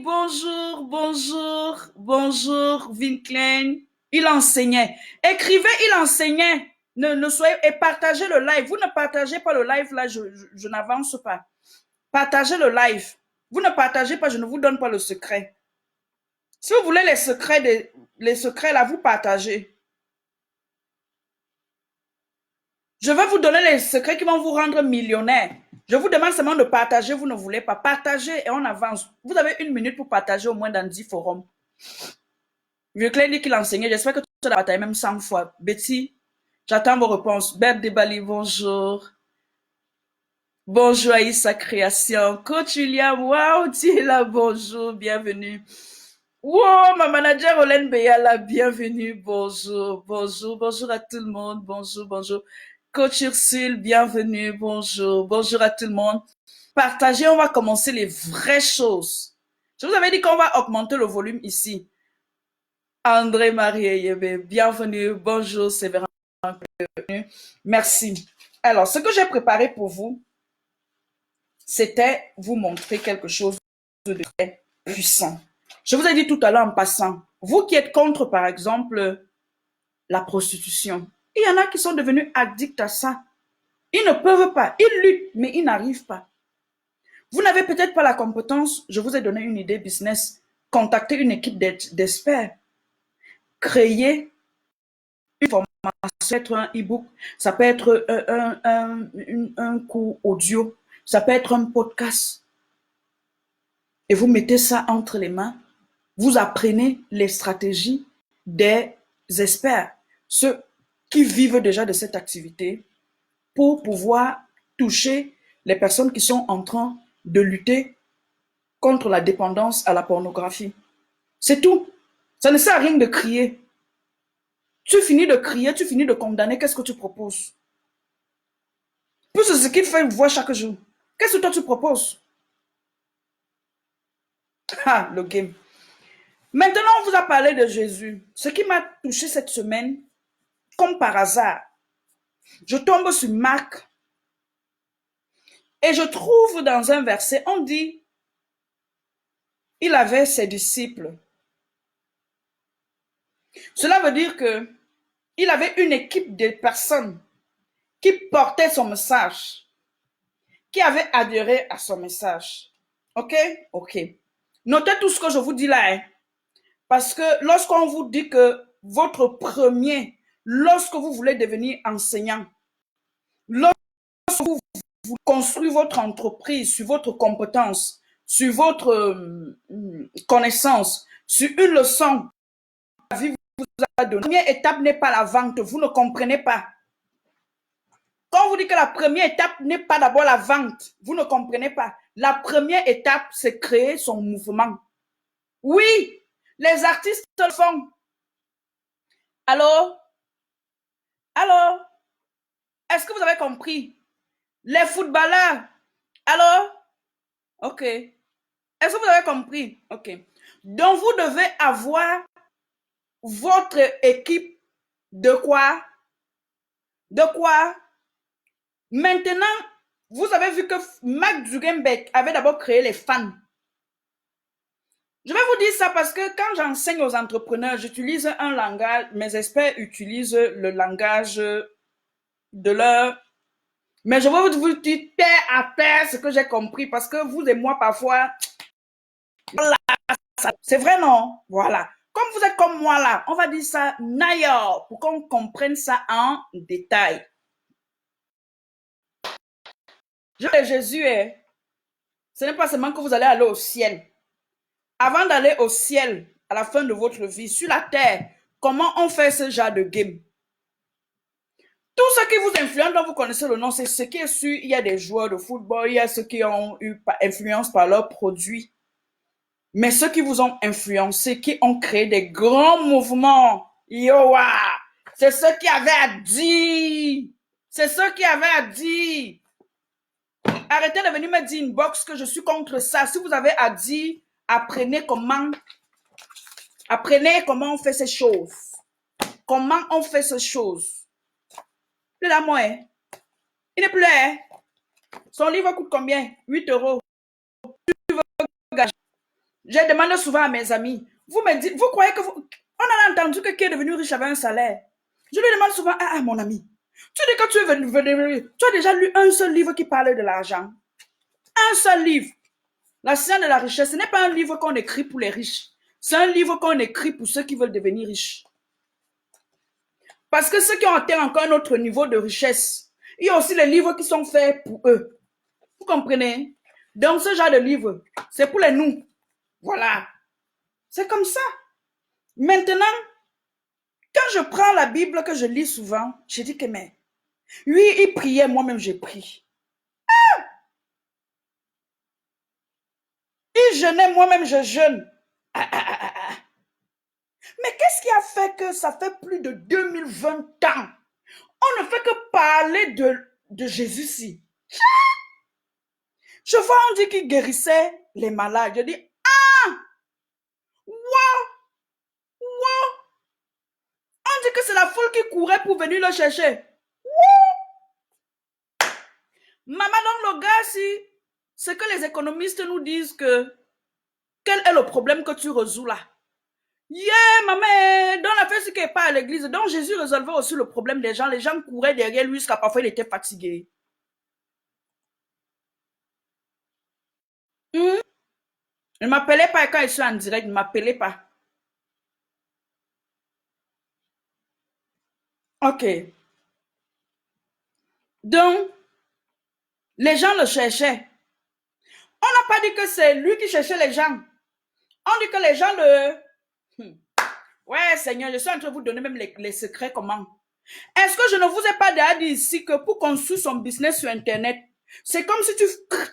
bonjour Vinclain. Il enseignait. Écrivez, il enseignait. Ne soyez, et partagez le live. Vous ne partagez pas le live là, je n'avance pas. Partagez le live. Vous ne partagez pas, je ne vous donne pas le secret. Si vous voulez les secrets là, vous partagez. Je vais vous donner les secrets qui vont vous rendre millionnaire. Je vous demande seulement de partager, vous ne voulez pas. Partagez et on avance. Vous avez 1 minute pour partager au moins dans 10 forums. Vieux-Claire dit qu'il enseignait. J'espère que tu l'as partagé même 100 fois. Betty, j'attends vos réponses. Beth Debali, bonjour. Bonjour Aïssa Création. Coach William, waouh, tu es là, bonjour, bienvenue. Wow, ma manager Olen Beyala, bienvenue, bonjour à tout le monde, bonjour. Coach Ursule, bienvenue, bonjour à tout le monde. Partagez, on va commencer les vraies choses. Je vous avais dit qu'on va augmenter le volume ici. André-Marie Yébé, bienvenue. Bonjour, c'est vraiment bienvenue. Merci. Alors, ce que j'ai préparé pour vous, c'était vous montrer quelque chose de très puissant. Je vous ai dit tout à l'heure en passant, vous qui êtes contre, par exemple, la prostitution, il y en a qui sont devenus addicts à ça. Ils ne peuvent pas, ils luttent, mais ils n'arrivent pas. Vous n'avez peut-être pas la compétence, je vous ai donné une idée business, contactez une équipe d'experts, créez une formation, ça peut être un e-book, ça peut être un cours audio, ça peut être un podcast. Et vous mettez ça entre les mains, vous apprenez les stratégies des experts, ceux qui vivent déjà de cette activité, pour pouvoir toucher les personnes qui sont en train de lutter contre la dépendance à la pornographie. C'est tout. Ça ne sert à rien de crier. Tu finis de crier, tu finis de condamner, qu'est-ce que tu proposes? Puis c'est ce qu'il fait voir chaque jour. Qu'est-ce que toi tu proposes? Ah, le game. Maintenant, on vous a parlé de Jésus. Ce qui m'a touché cette semaine, comme par hasard, je tombe sur Marc et je trouve dans un verset, on dit, il avait ses disciples. Cela veut dire que il avait une équipe de personnes qui portaient son message, qui avaient adhéré à son message. Ok? Ok. Notez tout ce que je vous dis là, hein. Parce que lorsqu'on vous dit que votre premier, lorsque vous voulez devenir enseignant, lorsque vous construisez votre entreprise sur votre compétence, sur votre connaissance, sur une leçon, la vie vous a donné. La première étape n'est pas la vente, vous ne comprenez pas. Quand on vous dit que la première étape n'est pas d'abord la vente, vous ne comprenez pas. La première étape, c'est créer son mouvement. Oui, les artistes le font. Allô? Allô? Est-ce que vous avez compris? Les footballeurs. Allô? Ok. Est-ce que vous avez compris? Ok. Donc, vous devez avoir votre équipe de quoi? De quoi? Maintenant, vous avez vu que Mark Zuckerberg avait d'abord créé les fans. Je vais vous dire ça parce que quand j'enseigne aux entrepreneurs, j'utilise un langage, mes experts utilisent le langage de leur... Mais je vais vous dire terre à terre ce que j'ai compris parce que vous et moi, parfois, c'est vrai, non? Voilà. Comme vous êtes comme moi là, on va dire ça naillard pour qu'on comprenne ça en détail. Jésus, ce n'est pas seulement que vous allez aller au ciel. Avant d'aller au ciel, à la fin de votre vie, sur la terre, comment on fait ce genre de game? Tout ce qui vous influence, dont vous connaissez le nom, c'est ce qui est sûr. Il y a des joueurs de football, il y a ceux qui ont eu influence par leurs produits. Mais ceux qui vous ont influencé, qui ont créé des grands mouvements, yoa, c'est ceux qui avaient à dire. C'est ceux qui avaient à dire. Arrêtez de venir me dire inbox que je suis contre ça. Si vous avez à dire, apprenez comment on fait ces choses. Comment on fait ces choses. Plus là, moi, hein. Il n'est plus là. Hein. Son livre coûte combien? 8 euros. Je demande souvent à mes amis, vous me dites, vous croyez que vous... On a entendu que qui est devenu riche avait un salaire. Je lui demande souvent, ah, mon ami, tu dis que tu es venu, tu as déjà lu un seul livre qui parle de l'argent. Un seul livre. La science de la richesse, ce n'est pas un livre qu'on écrit pour les riches. C'est un livre qu'on écrit pour ceux qui veulent devenir riches. Parce que ceux qui ont atteint encore un autre niveau de richesse, il y a aussi les livres qui sont faits pour eux. Vous comprenez? Donc, ce genre de livre, c'est pour les nous. Voilà. C'est comme ça. Maintenant, quand je prends la Bible que je lis souvent, je dis que mais, lui, il priait, moi-même j'ai prié. Ah! Il jeûnait, moi-même je jeûne. Ah. Mais qu'est-ce qui a fait que ça fait plus de 2020 ans? On ne fait que parler de Jésus-ci. Je vois, on dit qu'il guérissait les malades. Je dis, ah! Wow! foule qui courait pour venir le chercher. Maman, donc le gars, si c'est que les économistes nous disent que quel est le problème que tu résous là? Yeah, maman, dans la fête qui n'est pas à l'église, donc Jésus résolvait aussi le problème des gens. Les gens couraient derrière lui jusqu'à parfois il était fatigué. Ne m'appelez pas quand je suis en direct, ne m'appelez pas. Ok. Donc, les gens le cherchaient. On n'a pas dit que c'est lui qui cherchait les gens. On dit que les gens le... Ouais, Seigneur, je suis en train de vous donner même les secrets comment. Est-ce que je ne vous ai pas déjà dit ici que pour construire son business sur Internet, c'est comme si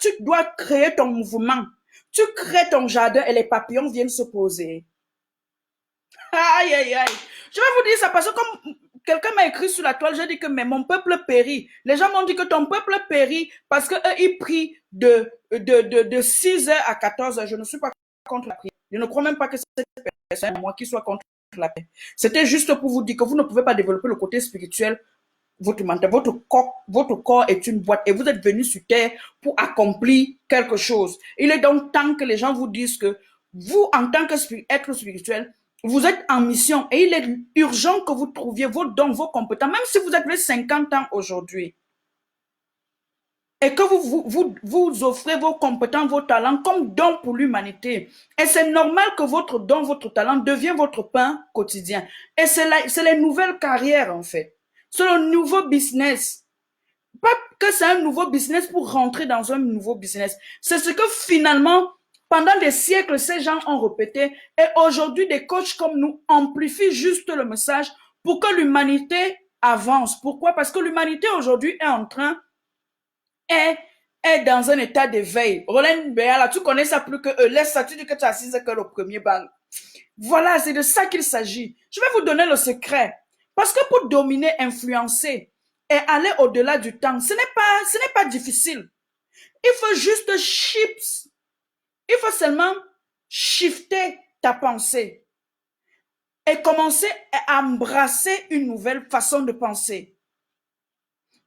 tu dois créer ton mouvement. Tu crées ton jardin et les papillons viennent se poser. Aïe, aïe, aïe. Je vais vous dire ça parce que comme quelqu'un m'a écrit sur la toile, j'ai dit que mais mon peuple périt. Les gens m'ont dit que ton peuple périt parce qu'eux, ils prient de 6 heures à 14 heures. Je ne suis pas contre la prière. Je ne crois même pas que cette personne, moi, qui soit contre la paix. C'était juste pour vous dire que vous ne pouvez pas développer le côté spirituel, votre mental, votre corps est une boîte et vous êtes venu sur terre pour accomplir quelque chose. Il est donc temps que les gens vous disent que vous, en tant qu'être spirituel, vous êtes en mission et il est urgent que vous trouviez vos dons, vos compétences, même si vous avez 50 ans aujourd'hui. Et que vous offrez vos compétences, vos talents comme dons pour l'humanité. Et c'est normal que votre don, votre talent devienne votre pain quotidien. Et c'est les nouvelles carrières, en fait. C'est le nouveau business. Pas que c'est un nouveau business pour rentrer dans un nouveau business. C'est ce que finalement, pendant des siècles, ces gens ont répété. Et aujourd'hui, des coachs comme nous amplifient juste le message pour que l'humanité avance. Pourquoi? Parce que l'humanité aujourd'hui est en train est dans un état d'éveil. Roland Béala, tu connais ça plus que eux. Laisse ça, tu dis que tu as assise que le premier banc. Voilà, c'est de ça qu'il s'agit. Je vais vous donner le secret. Parce que pour dominer, influencer et aller au-delà du temps, ce n'est pas difficile. Il faut juste chips. Il faut seulement shifter ta pensée et commencer à embrasser une nouvelle façon de penser.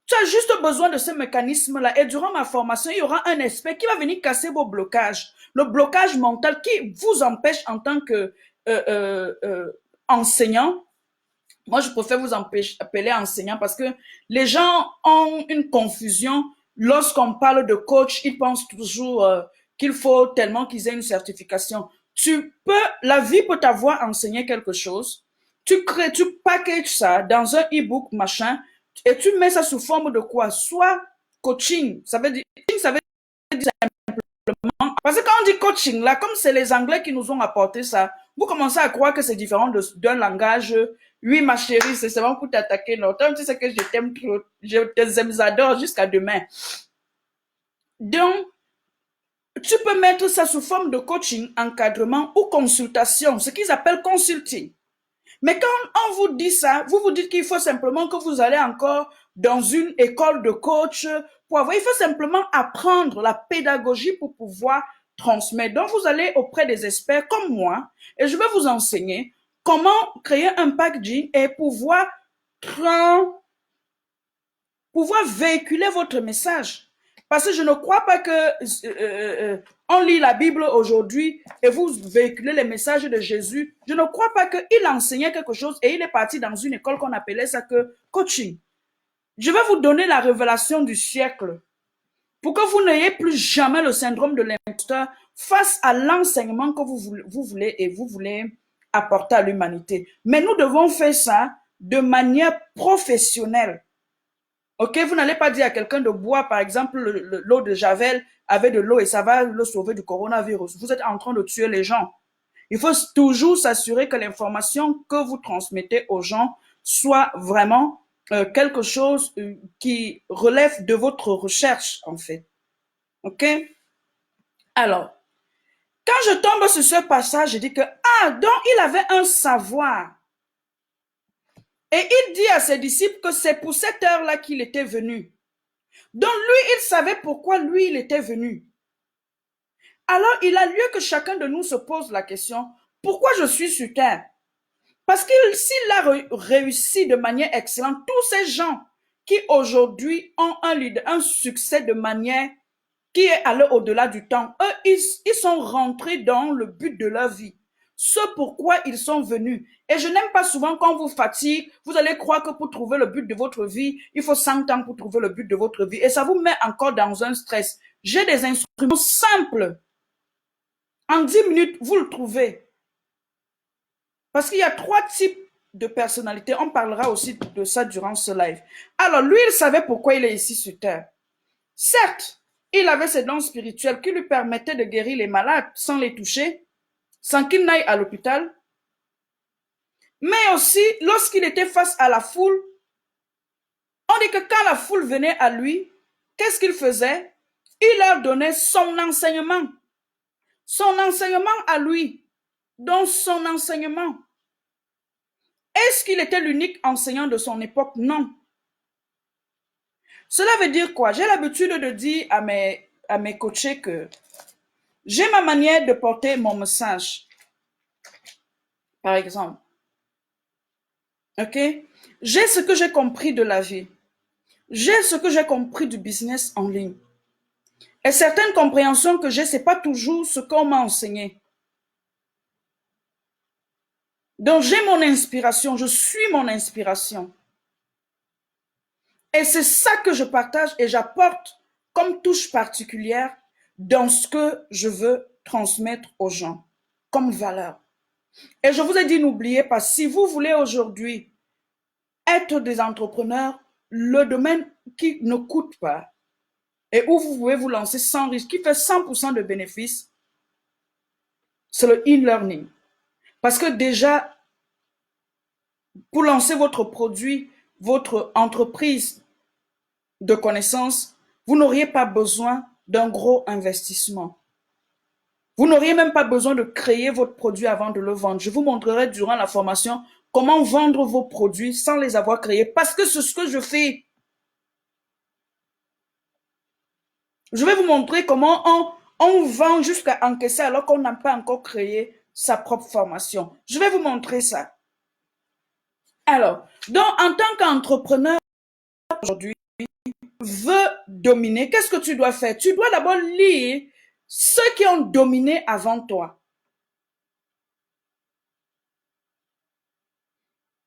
Tu as juste besoin de ce mécanisme-là. Et durant ma formation, il y aura un expert qui va venir casser vos blocages. Le blocage mental qui vous empêche en tant que enseignant. Moi, je préfère vous appeler enseignant parce que les gens ont une confusion. Lorsqu'on parle de coach, ils pensent toujours qu'il faut tellement qu'ils aient une certification. La vie peut t'avoir enseigné quelque chose. Tu packages ça dans un e-book, machin, et tu mets ça sous forme de quoi? Soit coaching, ça veut dire simplement. Parce que quand on dit coaching, là, comme c'est les Anglais qui nous ont apporté ça, vous commencez à croire que c'est différent d'un langage. Oui, ma chérie, c'est seulement pour t'attaquer. Non, tu sais que je t'aime trop. Je t'adore jusqu'à demain. Donc, tu peux mettre ça sous forme de coaching, encadrement ou consultation, ce qu'ils appellent consulting. Mais quand on vous dit ça, vous vous dites qu'il faut simplement que vous allez encore dans une école de coach pour avoir, il faut simplement apprendre la pédagogie pour pouvoir transmettre. Donc, vous allez auprès des experts comme moi et je vais vous enseigner comment créer un packaging et pouvoir véhiculer votre message. Parce que je ne crois pas que on lit la Bible aujourd'hui et vous véhiculez les messages de Jésus. Je ne crois pas qu'il enseignait quelque chose et il est parti dans une école qu'on appelait ça que coaching. Je vais vous donner la révélation du siècle pour que vous n'ayez plus jamais le syndrome de l'imposteur face à l'enseignement que vous voulez apporter à l'humanité. Mais nous devons faire ça de manière professionnelle. Ok, vous n'allez pas dire à quelqu'un de boire, par exemple, l'eau de Javel avec de l'eau et ça va le sauver du coronavirus. Vous êtes en train de tuer les gens. Il faut toujours s'assurer que l'information que vous transmettez aux gens soit vraiment quelque chose qui relève de votre recherche, en fait. Ok? Alors, quand je tombe sur ce passage, je dis que, donc il avait un savoir. Et il dit à ses disciples que c'est pour cette heure-là qu'il était venu. Donc lui, il savait pourquoi lui, il était venu. Alors, il a lieu que chacun de nous se pose la question, pourquoi je suis sur terre? Parce qu'il s'il a réussi de manière excellente, tous ces gens qui aujourd'hui ont un succès de manière qui est allé au-delà du temps, eux, ils sont rentrés dans le but de leur vie. Ce pourquoi ils sont venus. Et je n'aime pas souvent quand vous fatigue, vous allez croire que pour trouver le but de votre vie, il faut 100 ans pour trouver le but de votre vie. Et ça vous met encore dans un stress. J'ai des instruments simples. En 10 minutes, vous le trouvez. Parce qu'il y a 3 types de personnalités. On parlera aussi de ça durant ce live. Alors, lui, il savait pourquoi il est ici sur Terre. Certes, il avait ses dons spirituels qui lui permettaient de guérir les malades sans les toucher, sans qu'il n'aille à l'hôpital. Mais aussi, lorsqu'il était face à la foule, on dit que quand la foule venait à lui, qu'est-ce qu'il faisait? Il leur donnait son enseignement. Son enseignement à lui. Donc son enseignement. Est-ce qu'il était l'unique enseignant de son époque? Non. Cela veut dire quoi? J'ai l'habitude de dire à mes coachés que j'ai ma manière de porter mon message. Par exemple. Ok? J'ai ce que j'ai compris de la vie. J'ai ce que j'ai compris du business en ligne. Et certaines compréhensions que j'ai, ce n'est pas toujours ce qu'on m'a enseigné. Donc j'ai mon inspiration, je suis mon inspiration. Et c'est ça que je partage et j'apporte comme touche particulière dans ce que je veux transmettre aux gens comme valeur. Et je vous ai dit, n'oubliez pas, si vous voulez aujourd'hui être des entrepreneurs, le domaine qui ne coûte pas et où vous pouvez vous lancer sans risque, qui fait 100% de bénéfices, c'est le e-learning. Parce que déjà, pour lancer votre produit, votre entreprise de connaissances, vous n'auriez pas besoin d'un gros investissement. Vous n'auriez même pas besoin de créer votre produit avant de le vendre. Je vous montrerai durant la formation comment vendre vos produits sans les avoir créés parce que c'est ce que je fais. Je vais vous montrer comment on vend jusqu'à encaisser alors qu'on n'a pas encore créé sa propre formation. Je vais vous montrer ça. Alors, donc en tant qu'entrepreneur aujourd'hui, veut dominer, qu'est-ce que tu dois faire? Tu dois d'abord lire ceux qui ont dominé avant toi.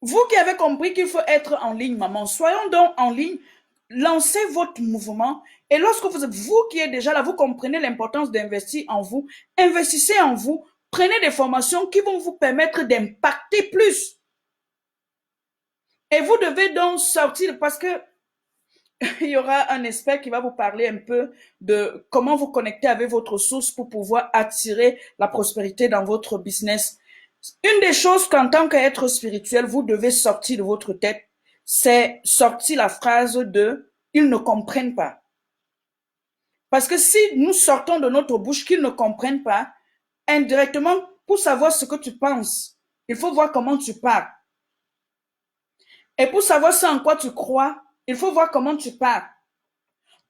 Vous qui avez compris qu'il faut être en ligne, maman, soyons donc en ligne, lancez votre mouvement et lorsque vous êtes vous qui êtes déjà là, vous comprenez l'importance d'investir en vous, investissez en vous, prenez des formations qui vont vous permettre d'impacter plus. Et vous devez donc sortir parce que il y aura un expert qui va vous parler un peu de comment vous connecter avec votre source pour pouvoir attirer la prospérité dans votre business. Une des choses qu'en tant qu'être spirituel, vous devez sortir de votre tête, c'est sortir la phrase de « ils ne comprennent pas ». Parce que si nous sortons de notre bouche qu'ils ne comprennent pas, indirectement, pour savoir ce que tu penses, il faut voir comment tu parles. Et pour savoir ce en quoi tu crois, il faut voir comment tu parles.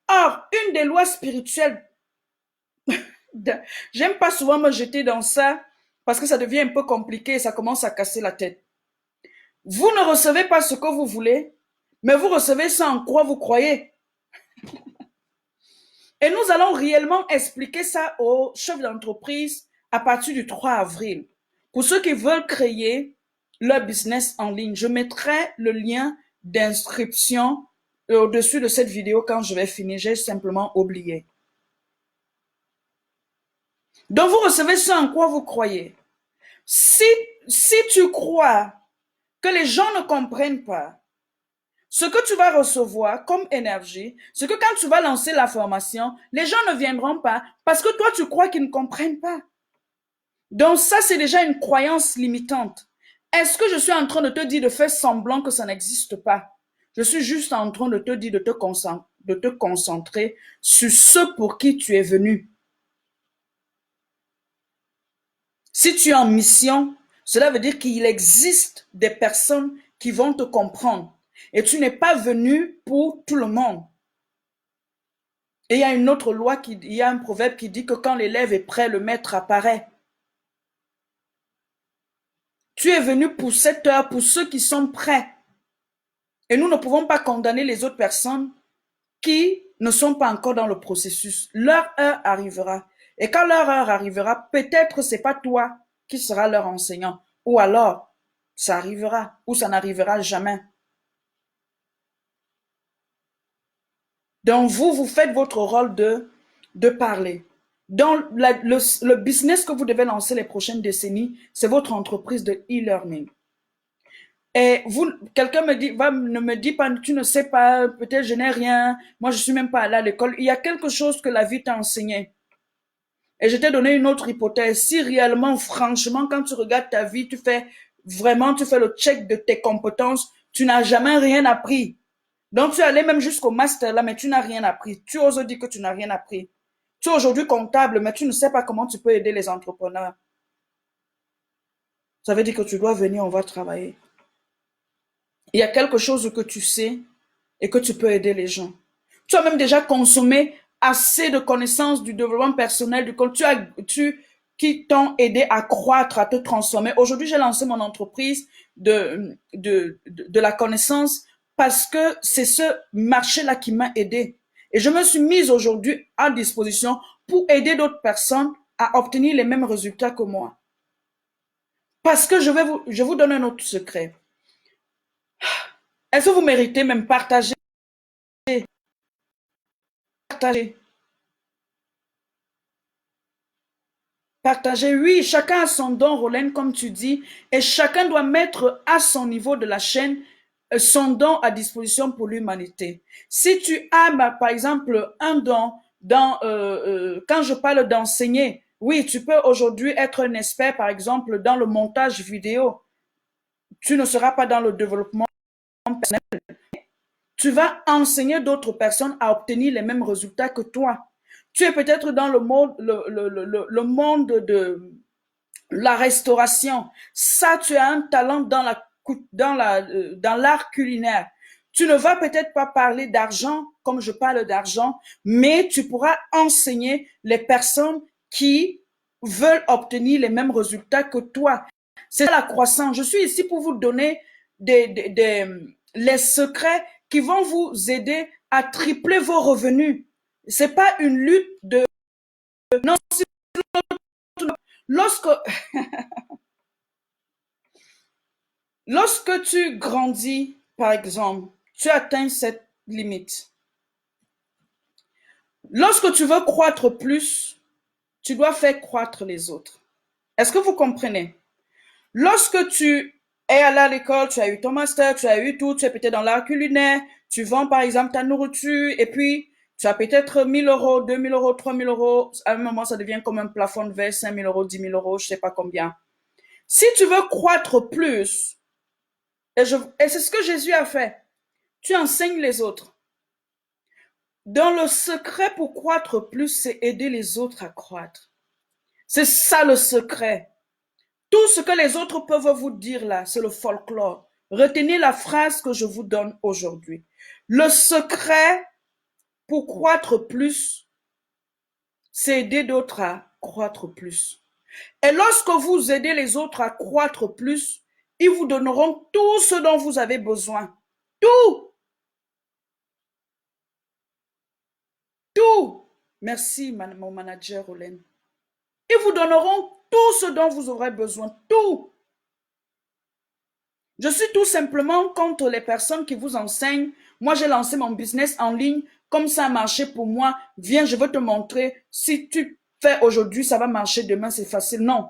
Or, une des lois spirituelles, j'aime pas souvent me jeter dans ça parce que ça devient un peu compliqué et ça commence à casser la tête. Vous ne recevez pas ce que vous voulez, mais vous recevez ce en quoi vous croyez. Et nous allons réellement expliquer ça aux chefs d'entreprise à partir du 3 avril. Pour ceux qui veulent créer leur business en ligne, je mettrai le lien d'inscription au-dessus de cette vidéo quand je vais finir. J'ai simplement oublié. Donc, vous recevez ce en quoi vous croyez. Si tu crois que les gens ne comprennent pas ce que tu vas recevoir comme énergie, ce que quand tu vas lancer la formation, les gens ne viendront pas parce que toi, tu crois qu'ils ne comprennent pas. Donc ça, c'est déjà une croyance limitante. Est-ce que je suis en train de te dire de faire semblant que ça n'existe pas? Je suis juste en train de te dire de te concentrer sur ce pour qui tu es venu. Si tu es en mission, cela veut dire qu'il existe des personnes qui vont te comprendre. Et tu n'es pas venu pour tout le monde. Et il y a une autre loi, il y a un proverbe qui dit que quand l'élève est prêt, le maître apparaît. Tu es venu pour cette heure, pour ceux qui sont prêts. Et nous ne pouvons pas condamner les autres personnes qui ne sont pas encore dans le processus. Leur heure arrivera. Et quand leur heure arrivera, peut-être c'est pas toi qui seras leur enseignant. Ou alors, ça arrivera, ou ça n'arrivera jamais. Donc, vous faites votre rôle de parler. Dans le business que vous devez lancer les prochaines décennies, c'est votre entreprise de e-learning. Et vous, quelqu'un ne me dit pas, tu ne sais pas, peut-être je n'ai rien, moi je suis même pas allé à l'école. Il y a quelque chose que la vie t'a enseigné. Et je t'ai donné une autre hypothèse. Si réellement, franchement, quand tu regardes ta vie, tu fais le check de tes compétences, tu n'as jamais rien appris. Donc tu es allé même jusqu'au master là, mais tu n'as rien appris. Tu oses dire que tu n'as rien appris. Tu es aujourd'hui comptable, mais tu ne sais pas comment tu peux aider les entrepreneurs. Ça veut dire que tu dois venir, on va travailler. Il y a quelque chose que tu sais et que tu peux aider les gens. Tu as même déjà consommé assez de connaissances du développement personnel, qui t'ont aidé à croître, à te transformer. Aujourd'hui, j'ai lancé mon entreprise de la connaissance parce que c'est ce marché-là qui m'a aidé. Et je me suis mise aujourd'hui à disposition pour aider d'autres personnes à obtenir les mêmes résultats que moi. Parce que je vous donne un autre secret. Est-ce que vous méritez même partager? Partager. Partager, oui, chacun a son don, Rolène, comme tu dis, et chacun doit mettre à son niveau de la chaîne son don à disposition pour l'humanité. Si tu as, par exemple, un don quand je parle d'enseigner, oui, tu peux aujourd'hui être un expert, par exemple, dans le montage vidéo. Tu ne seras pas dans le développement personnel. Tu vas enseigner d'autres personnes à obtenir les mêmes résultats que toi. Tu es peut-être dans le monde de la restauration. Ça, tu as un talent dans l'art culinaire. Tu ne vas peut-être pas parler d'argent comme je parle d'argent, mais tu pourras enseigner les personnes qui veulent obtenir les mêmes résultats que toi. C'est la croissance. Je suis ici pour vous donner les secrets qui vont vous aider à tripler vos revenus. C'est pas une lutte de non, lorsque lorsque tu grandis, par exemple, tu atteins cette limite. Lorsque tu veux croître plus, tu dois faire croître les autres. Est-ce que vous comprenez? Lorsque tu es allé à l'école, tu as eu ton master, tu as eu tout, tu es peut-être dans l'art culinaire, tu vends par exemple ta nourriture et puis tu as peut-être 1000 euros, 2000 euros, 3000 euros. À un moment, ça devient comme un plafond de verre, 5000 euros, 10 000 euros, je sais pas combien. Si tu veux croître plus, et c'est ce que Jésus a fait, tu enseignes les autres. Dans le secret pour croître plus, c'est aider les autres à croître. C'est ça le secret. Tout ce que les autres peuvent vous dire là, c'est le folklore. Retenez la phrase que je vous donne aujourd'hui. Le secret pour croître plus, c'est aider d'autres à croître plus. Et lorsque vous aidez les autres à croître plus, ils vous donneront tout ce dont vous avez besoin. Tout. Tout. Merci, mon manager, Rolène. Ils vous donneront tout ce dont vous aurez besoin. Tout. Je suis tout simplement contre les personnes qui vous enseignent. Moi, j'ai lancé mon business en ligne. Comme ça a marché pour moi, viens, je veux te montrer. Si tu fais aujourd'hui, ça va marcher demain, c'est facile. Non.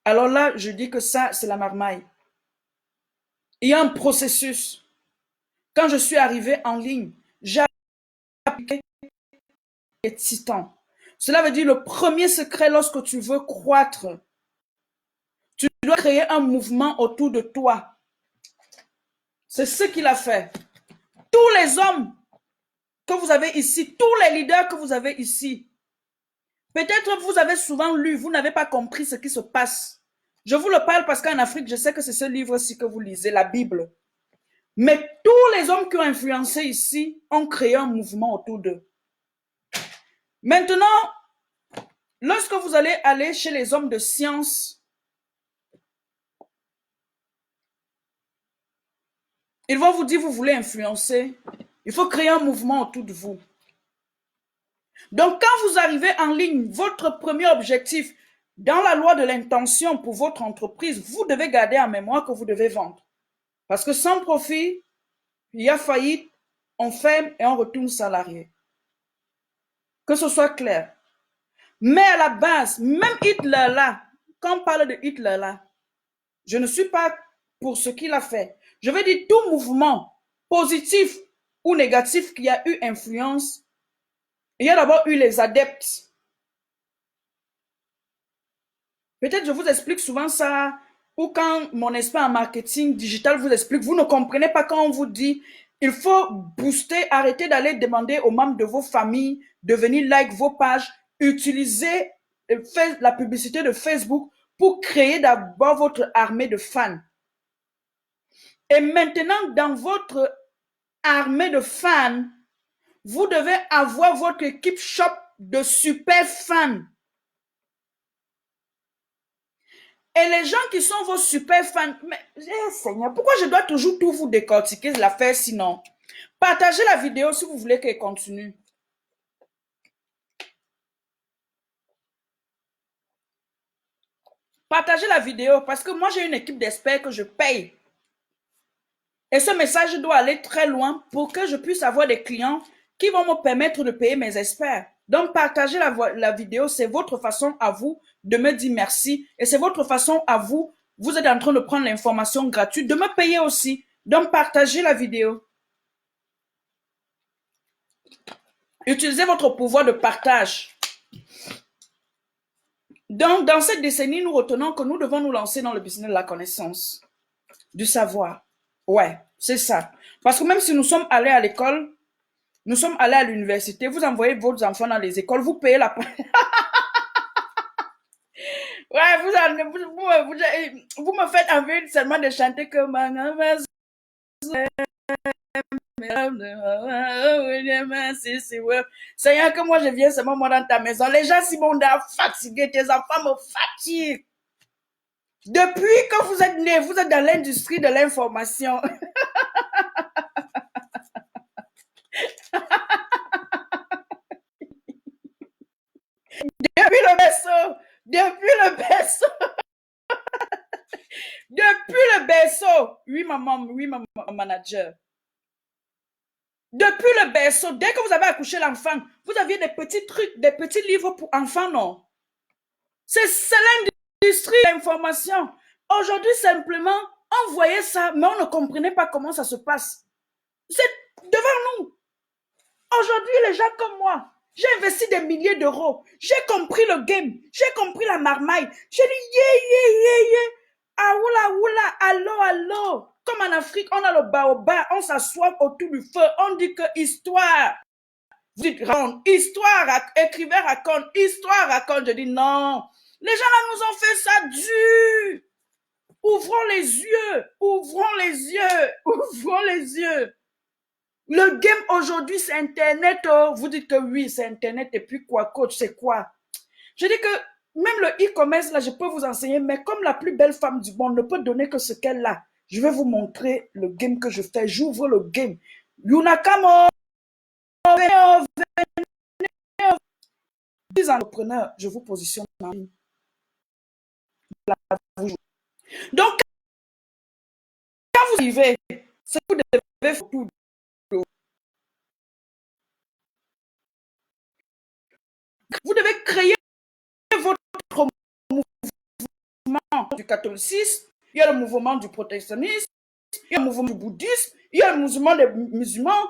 Alors là, je dis que ça, c'est la marmaille. Il y a un processus. Quand je suis arrivée en ligne, j'ai appliqué les titans. Cela veut dire le premier secret lorsque tu veux croître, tu dois créer un mouvement autour de toi. C'est ce qu'il a fait. Tous les hommes que vous avez ici, tous les leaders que vous avez ici, peut-être vous avez souvent lu, vous n'avez pas compris ce qui se passe. Je vous le parle parce qu'en Afrique, je sais que c'est ce livre-ci que vous lisez, la Bible. Mais tous les hommes qui ont influencé ici ont créé un mouvement autour d'eux. Maintenant, lorsque vous allez chez les hommes de science, Ils vont vous dire, vous voulez influencer. Il faut créer un mouvement autour de vous. Donc, quand vous arrivez en ligne, votre premier objectif, dans la loi de l'intention pour votre entreprise, vous devez garder en mémoire que vous devez vendre. Parce que sans profit, il y a faillite, on ferme et on retourne salarié. Que ce soit clair. Mais à la base, même Hitler là, quand on parle de Hitler là, je ne suis pas pour ce qu'il a fait. Je veux dire tout mouvement positif ou négatif qui a eu influence. Il y a d'abord eu les adeptes. Peut-être je vous explique souvent ça, ou quand mon expert en marketing digital vous explique, vous ne comprenez pas quand on vous dit, il faut booster, arrêter d'aller demander aux membres de vos familles de venir like vos pages, utiliser la publicité de Facebook pour créer d'abord votre armée de fans. Et maintenant, dans votre armée de fans, vous devez avoir votre équipe shop de super fans. Et les gens qui sont vos super fans, mais Seigneur, pourquoi je dois toujours tout vous décortiquer l'affaire sinon? Partagez la vidéo si vous voulez qu'elle continue. Partagez la vidéo parce que moi j'ai une équipe d'experts que je paye. Et ce message doit aller très loin pour que je puisse avoir des clients qui vont me permettre de payer mes experts. Donc, partagez la vidéo, c'est votre façon à vous de me dire merci. Et c'est votre façon à vous, vous êtes en train de prendre l'information gratuite, de me payer aussi. Donc, partagez la vidéo. Utilisez votre pouvoir de partage. Donc, dans cette décennie, nous retenons que nous devons nous lancer dans le business de la connaissance, du savoir. Ouais, c'est ça. Parce que même si nous sommes allés à l'école, nous sommes allés à l'université, vous envoyez vos enfants dans les écoles, vous payez la... Ouais, vous me faites envie seulement de chanter que... Seigneur, que moi je viens seulement moi dans ta maison. Les gens si m'ont fatigué, tes enfants me fatiguent. Depuis que vous êtes nés, vous êtes dans l'industrie de l'information. Depuis le berceau, depuis le berceau, depuis le berceau. Oui, maman, manager. Depuis le berceau, dès que vous avez accouché l'enfant, vous aviez des petits trucs, des petits livres pour enfants, non? C'est l'industrie de l'information. Aujourd'hui, simplement, on voyait ça, mais on ne comprenait pas comment ça se passe. C'est devant nous. Aujourd'hui, les gens comme moi, j'ai investi des milliers d'euros. J'ai compris le game. J'ai compris la marmaille. J'ai dit, yeah. Ah, oula, allô. Comme en Afrique, on a le baobab, on s'assoit autour du feu, on dit que histoire. Vous dites, histoire, écrivain raconte, histoire raconte. Je dis, non. Les gens là nous ont fait ça dur. Ouvrons les yeux. Le game aujourd'hui, c'est Internet. Oh. Vous dites que oui, c'est Internet. Et puis quoi, coach, c'est quoi? Je dis que même le e-commerce, là, je peux vous enseigner, mais comme la plus belle femme du monde ne peut donner que ce qu'elle a, je vais vous montrer le game que je fais. J'ouvre le game. Yunakamo, venez, 10 entrepreneurs, je vous positionne en ligne. Donc, quand vous arrivez, c'est que vous devez faire tout. Vous devez créer votre mouvement du catholicisme, il y a le mouvement du protestanisme, il y a le mouvement du bouddhisme, il y a le mouvement des musulmans,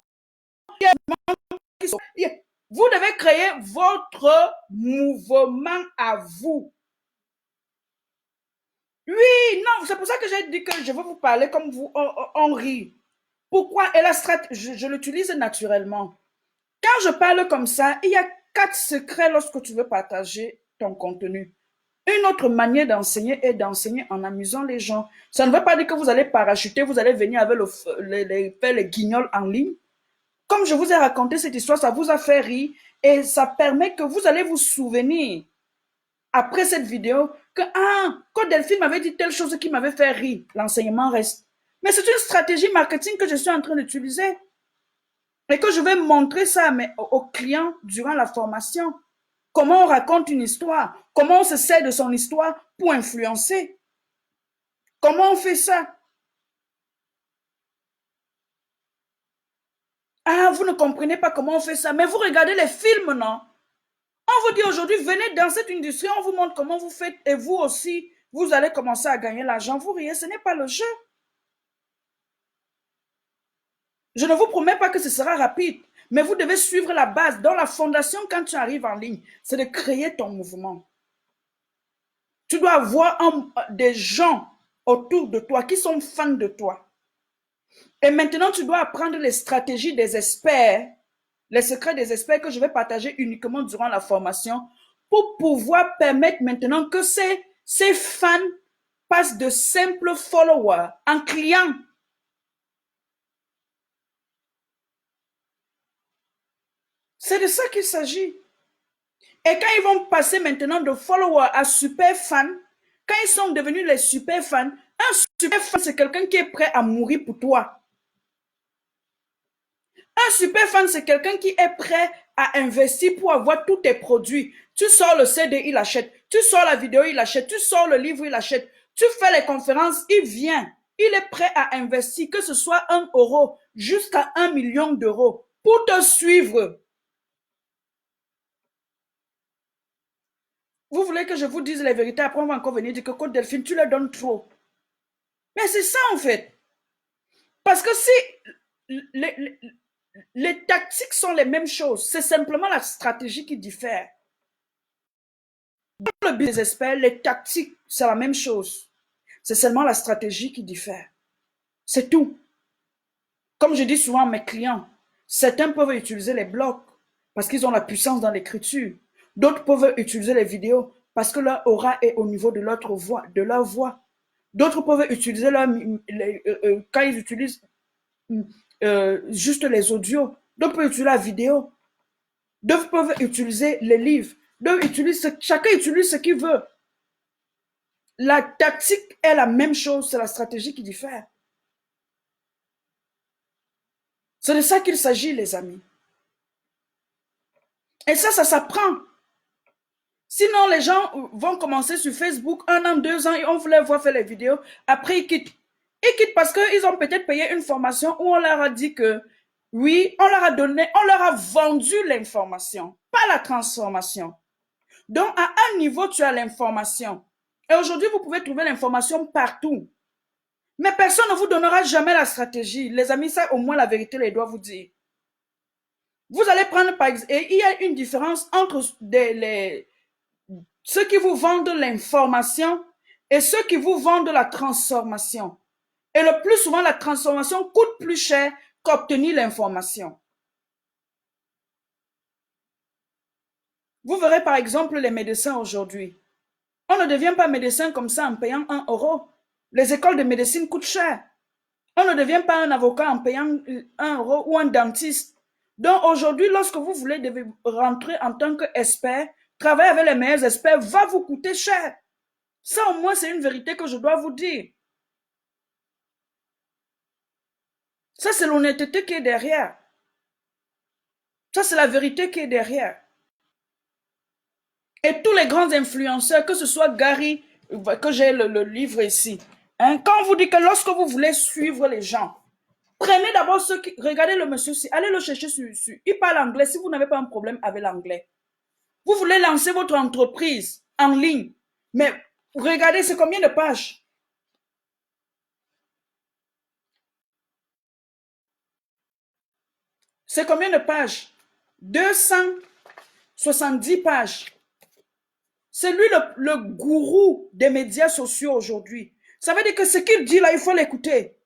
il y a le mouvement qui sont... Vous devez créer votre mouvement à vous. Oui, non, c'est pour ça que j'ai dit que je veux vous parler comme vous, on rit. Pourquoi? Et la stratégie, je l'utilise naturellement. Quand je parle comme ça, il y a 4 secrets lorsque tu veux partager ton contenu. Une autre manière d'enseigner est d'enseigner en amusant les gens. Ça ne veut pas dire que vous allez parachuter, vous allez venir avec faire les guignols en ligne. Comme je vous ai raconté cette histoire, ça vous a fait rire et ça permet que vous allez vous souvenir après cette vidéo que quand Delphine m'avait dit telle chose qui m'avait fait rire, l'enseignement reste. Mais c'est une stratégie marketing que je suis en train d'utiliser et que je vais montrer ça aux clients durant la formation. Comment on raconte une histoire, comment on se sert de son histoire pour influencer. Comment on fait ça? Ah, vous ne comprenez pas comment on fait ça, mais vous regardez les films, non? On vous dit aujourd'hui, venez dans cette industrie, on vous montre comment vous faites et vous aussi, vous allez commencer à gagner l'argent. Vous riez, ce n'est pas le jeu. Je ne vous promets pas que ce sera rapide, mais vous devez suivre la base. Dans la fondation, quand tu arrives en ligne, c'est de créer ton mouvement. Tu dois avoir des gens autour de toi qui sont fans de toi. Et maintenant, tu dois apprendre les stratégies des experts, les secrets des experts que je vais partager uniquement durant la formation pour pouvoir permettre maintenant que ces fans passent de simples followers en clients. C'est de ça qu'il s'agit. Et quand ils vont passer maintenant de followers à super fans, quand ils sont devenus les super fans, un super fan, c'est quelqu'un qui est prêt à mourir pour toi. Un super fan, c'est quelqu'un qui est prêt à investir pour avoir tous tes produits. Tu sors le CD, il achète. Tu sors la vidéo, il achète. Tu sors le livre, il achète. Tu fais les conférences, il vient. Il est prêt à investir, que ce soit 1 € jusqu'à 1 million d'euros pour te suivre. Vous voulez que je vous dise la vérité, après on va encore venir dire que Côte Delphine, tu leur donnes trop. Mais c'est ça en fait. Parce que si les tactiques sont les mêmes choses, c'est simplement la stratégie qui diffère. Dans le business des experts, les tactiques, c'est la même chose. C'est seulement la stratégie qui diffère. C'est tout. Comme je dis souvent à mes clients, certains peuvent utiliser les blogs parce qu'ils ont la puissance dans l'écriture. D'autres peuvent utiliser les vidéos parce que leur aura est au niveau de leur voix. D'autres peuvent utiliser quand ils utilisent juste les audios. D'autres peuvent utiliser la vidéo. D'autres peuvent utiliser les livres. Chacun utilise ce qu'il veut. La tactique est la même chose, c'est la stratégie qui diffère. C'est de ça qu'il s'agit, les amis. Et ça s'apprend. Sinon, les gens vont commencer sur Facebook 1 an, 2 ans et on voulait voir faire les vidéos. Après, ils quittent. Ils quittent parce qu'ils ont peut-être payé une formation où on leur a dit que oui, on leur a donné, on leur a vendu l'information, pas la transformation. Donc, à un niveau, tu as l'information. Et aujourd'hui, vous pouvez trouver l'information partout. Mais personne ne vous donnera jamais la stratégie. Les amis, ça, au moins, la vérité, les doit vous dire. Vous allez prendre, par exemple, et il y a une différence entre ceux qui vous vendent l'information et ceux qui vous vendent la transformation. Et le plus souvent, la transformation coûte plus cher qu'obtenir l'information. Vous verrez par exemple les médecins aujourd'hui. On ne devient pas médecin comme ça en payant 1 €. Les écoles de médecine coûtent cher. On ne devient pas un avocat en payant 1 € ou un dentiste. Donc aujourd'hui, lorsque vous voulez rentrer en tant qu'expert, travailler avec les meilleurs experts va vous coûter cher. Ça au moins, c'est une vérité que je dois vous dire. Ça, c'est l'honnêteté qui est derrière. Ça, c'est la vérité qui est derrière. Et tous les grands influenceurs, que ce soit Gary, que j'ai le livre ici, hein, quand on vous dit que lorsque vous voulez suivre les gens, prenez d'abord ceux qui... Regardez le monsieur, allez le chercher sur... Il parle anglais si vous n'avez pas un problème avec l'anglais. Vous voulez lancer votre entreprise en ligne, mais regardez, c'est combien de pages? C'est combien de pages? 270 pages. C'est lui le gourou des médias sociaux aujourd'hui. Ça veut dire que ce qu'il dit là, il faut l'écouter.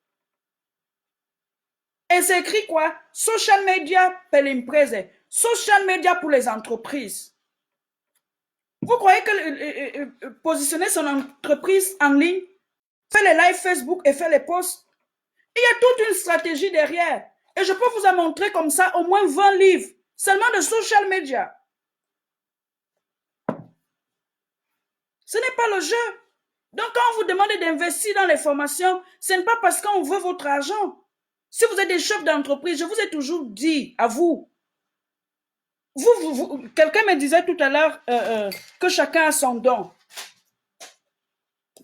Et c'est écrit quoi? Social media per le imprese. Social media pour les entreprises. Vous croyez que positionner son entreprise en ligne, faire les lives Facebook et faire les posts, il y a toute une stratégie derrière. Et je peux vous en montrer comme ça au moins 20 livres, seulement de social media. Ce n'est pas le jeu. Donc, quand on vous demande d'investir dans les formations, ce n'est pas parce qu'on veut votre argent. Si vous êtes des chefs d'entreprise, je vous ai toujours dit à vous, quelqu'un me disait tout à l'heure que chacun a son don.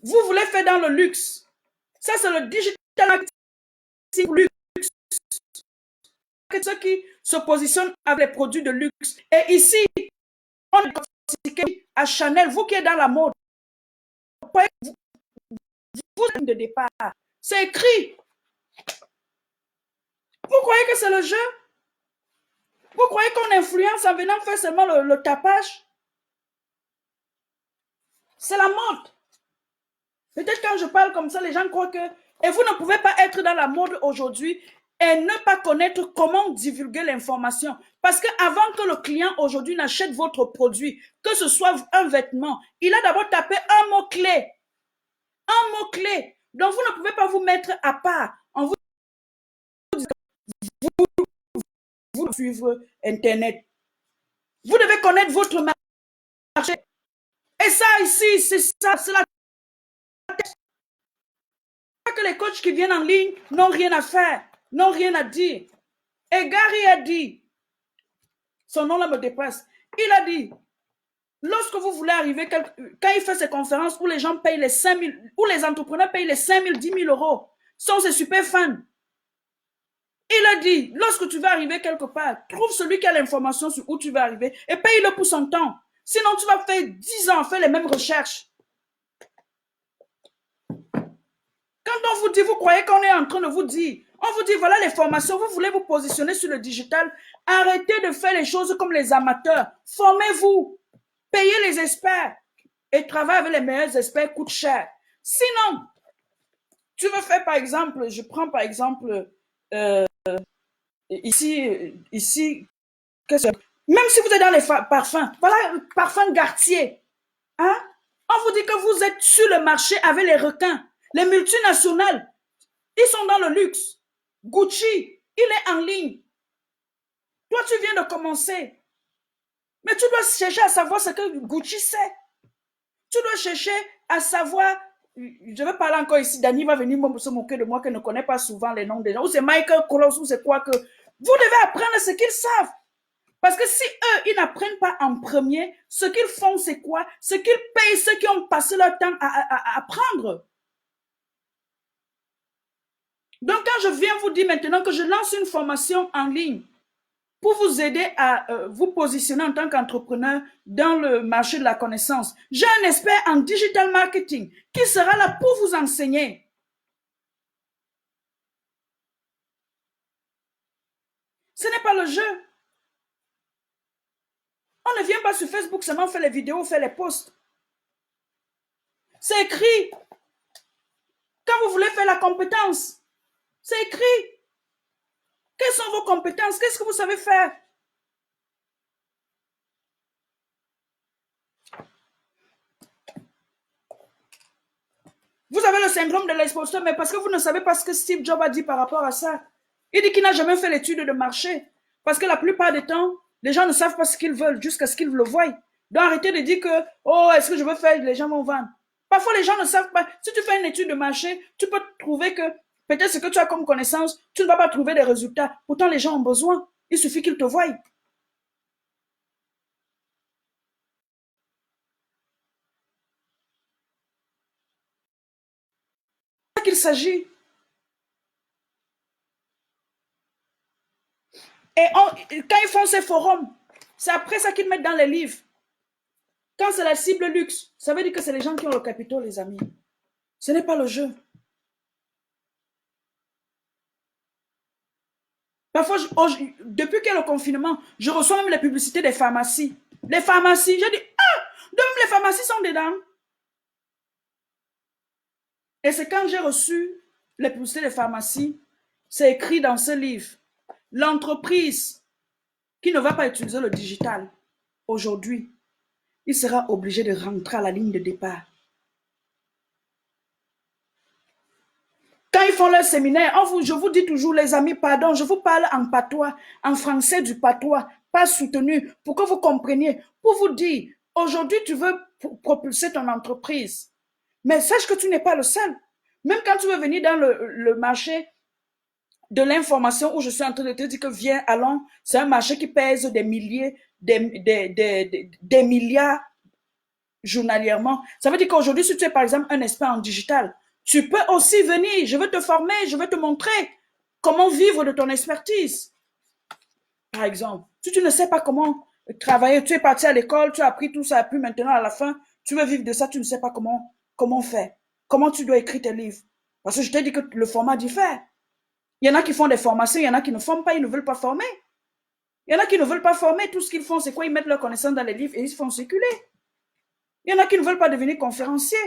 Vous voulez faire dans le luxe. Ça, c'est le digital marketing luxe. Ceux qui se positionnent avec les produits de luxe. Et ici, on est à Chanel, vous qui êtes dans la mode, vous êtes de départ. C'est écrit. Vous croyez que c'est le jeu? Vous croyez qu'on influence en venant faire seulement le tapage? C'est la mode. Peut-être quand je parle comme ça, les gens croient que... Et vous ne pouvez pas être dans la mode aujourd'hui et ne pas connaître comment divulguer l'information. Parce qu'avant que le client aujourd'hui n'achète votre produit, que ce soit un vêtement, il a d'abord tapé un mot-clé. Un mot-clé. Donc vous ne pouvez pas vous mettre à part en vous disant vous suivre Internet. Vous devez connaître votre marché. Et ça ici, c'est ça, c'est la tête. Que les coachs qui viennent en ligne n'ont rien à faire, n'ont rien à dire. Et Gary a dit, son nom là me dépasse, il a dit, lorsque vous voulez arriver, quand il fait ses conférences où les gens payent les 5 000, où les entrepreneurs payent les 5 000, 10 000 euros, sont ses super fans. Il a dit, lorsque tu vas arriver quelque part, trouve celui qui a l'information sur où tu vas arriver et paye-le pour son temps. Sinon, tu vas faire 10 ans à faire les mêmes recherches. Quand on vous dit, vous croyez qu'on est en train de vous dire, on vous dit, voilà les formations, vous voulez vous positionner sur le digital, arrêtez de faire les choses comme les amateurs. Formez-vous, payez les experts et travailler avec les meilleurs experts coûte cher. Sinon, tu veux faire par exemple, je prends par exemple ici, même si vous êtes dans les parfums, voilà le parfum Gartier. Hein? On vous dit que vous êtes sur le marché avec les requins, les multinationales. Ils sont dans le luxe. Gucci, il est en ligne. Toi, tu viens de commencer. Mais tu dois chercher à savoir ce que Gucci sait. Tu dois chercher à savoir. Je vais parler encore ici. Dani va venir se moquer de moi, qu'elle ne connaît pas souvent les noms des gens. Ou c'est Michael Kors, ou c'est quoi que. Vous devez apprendre ce qu'ils savent. Parce que si eux, ils n'apprennent pas en premier, ce qu'ils font, c'est quoi? Ce qu'ils payent ceux qui ont passé leur temps à apprendre. Donc, quand je viens vous dire maintenant que je lance une formation en ligne pour vous aider à vous positionner en tant qu'entrepreneur dans le marché de la connaissance, j'ai un expert en digital marketing qui sera là pour vous enseigner. Ce n'est pas le jeu. On ne vient pas sur Facebook seulement faire les vidéos, faire les posts. C'est écrit. Quand vous voulez faire la compétence, c'est écrit. Quelles sont vos compétences? Qu'est-ce que vous savez faire? Vous avez le syndrome de l'exposteur, mais parce que vous ne savez pas ce que Steve Jobs a dit par rapport à ça. Il dit qu'il n'a jamais fait l'étude de marché. Parce que la plupart du temps, les gens ne savent pas ce qu'ils veulent jusqu'à ce qu'ils le voient. Donc arrêtez de dire que, oh, est-ce que je veux faire, les gens vont vendre. Parfois, les gens ne savent pas. Si tu fais une étude de marché, tu peux trouver que peut-être ce que tu as comme connaissance, tu ne vas pas trouver des résultats. Pourtant, les gens ont besoin. Il suffit qu'ils te voient. C'est qu'il s'agit. Et quand ils font ces forums, c'est après ça qu'ils mettent dans les livres. Quand c'est la cible luxe, ça veut dire que c'est les gens qui ont le capital, les amis. Ce n'est pas le jeu. Parfois, depuis qu'il y a le confinement, je reçois même les publicités des pharmacies. Les pharmacies, je dis, ah, même les pharmacies sont dedans. Et c'est quand j'ai reçu les publicités des pharmacies, c'est écrit dans ce livre. L'entreprise qui ne va pas utiliser le digital aujourd'hui, il sera obligé de rentrer à la ligne de départ. Quand ils font leur séminaire, je vous dis toujours, les amis, pardon, je vous parle en patois, en français du patois, pas soutenu, pour que vous compreniez, pour vous dire, aujourd'hui, tu veux propulser ton entreprise. Mais sache que tu n'es pas le seul. Même quand tu veux venir dans le marché de l'information où je suis en train de te dire que viens, allons, c'est un marché qui pèse des milliers, des milliards journalièrement. Ça veut dire qu'aujourd'hui, si tu es par exemple un expert en digital, tu peux aussi venir, je vais te former, je vais te montrer comment vivre de ton expertise. Par exemple, si tu ne sais pas comment travailler, tu es parti à l'école, tu as appris tout ça, et puis maintenant à la fin, tu veux vivre de ça, tu ne sais pas comment faire, comment tu dois écrire tes livres. Parce que je t'ai dit que le format diffère. Il y en a qui font des formations, il y en a qui ne forment pas, ils ne veulent pas former. Il y en a qui ne veulent pas former, tout ce qu'ils font, c'est quoi? Ils mettent leurs connaissances dans les livres et ils se font circuler. Il y en a qui ne veulent pas devenir conférenciers.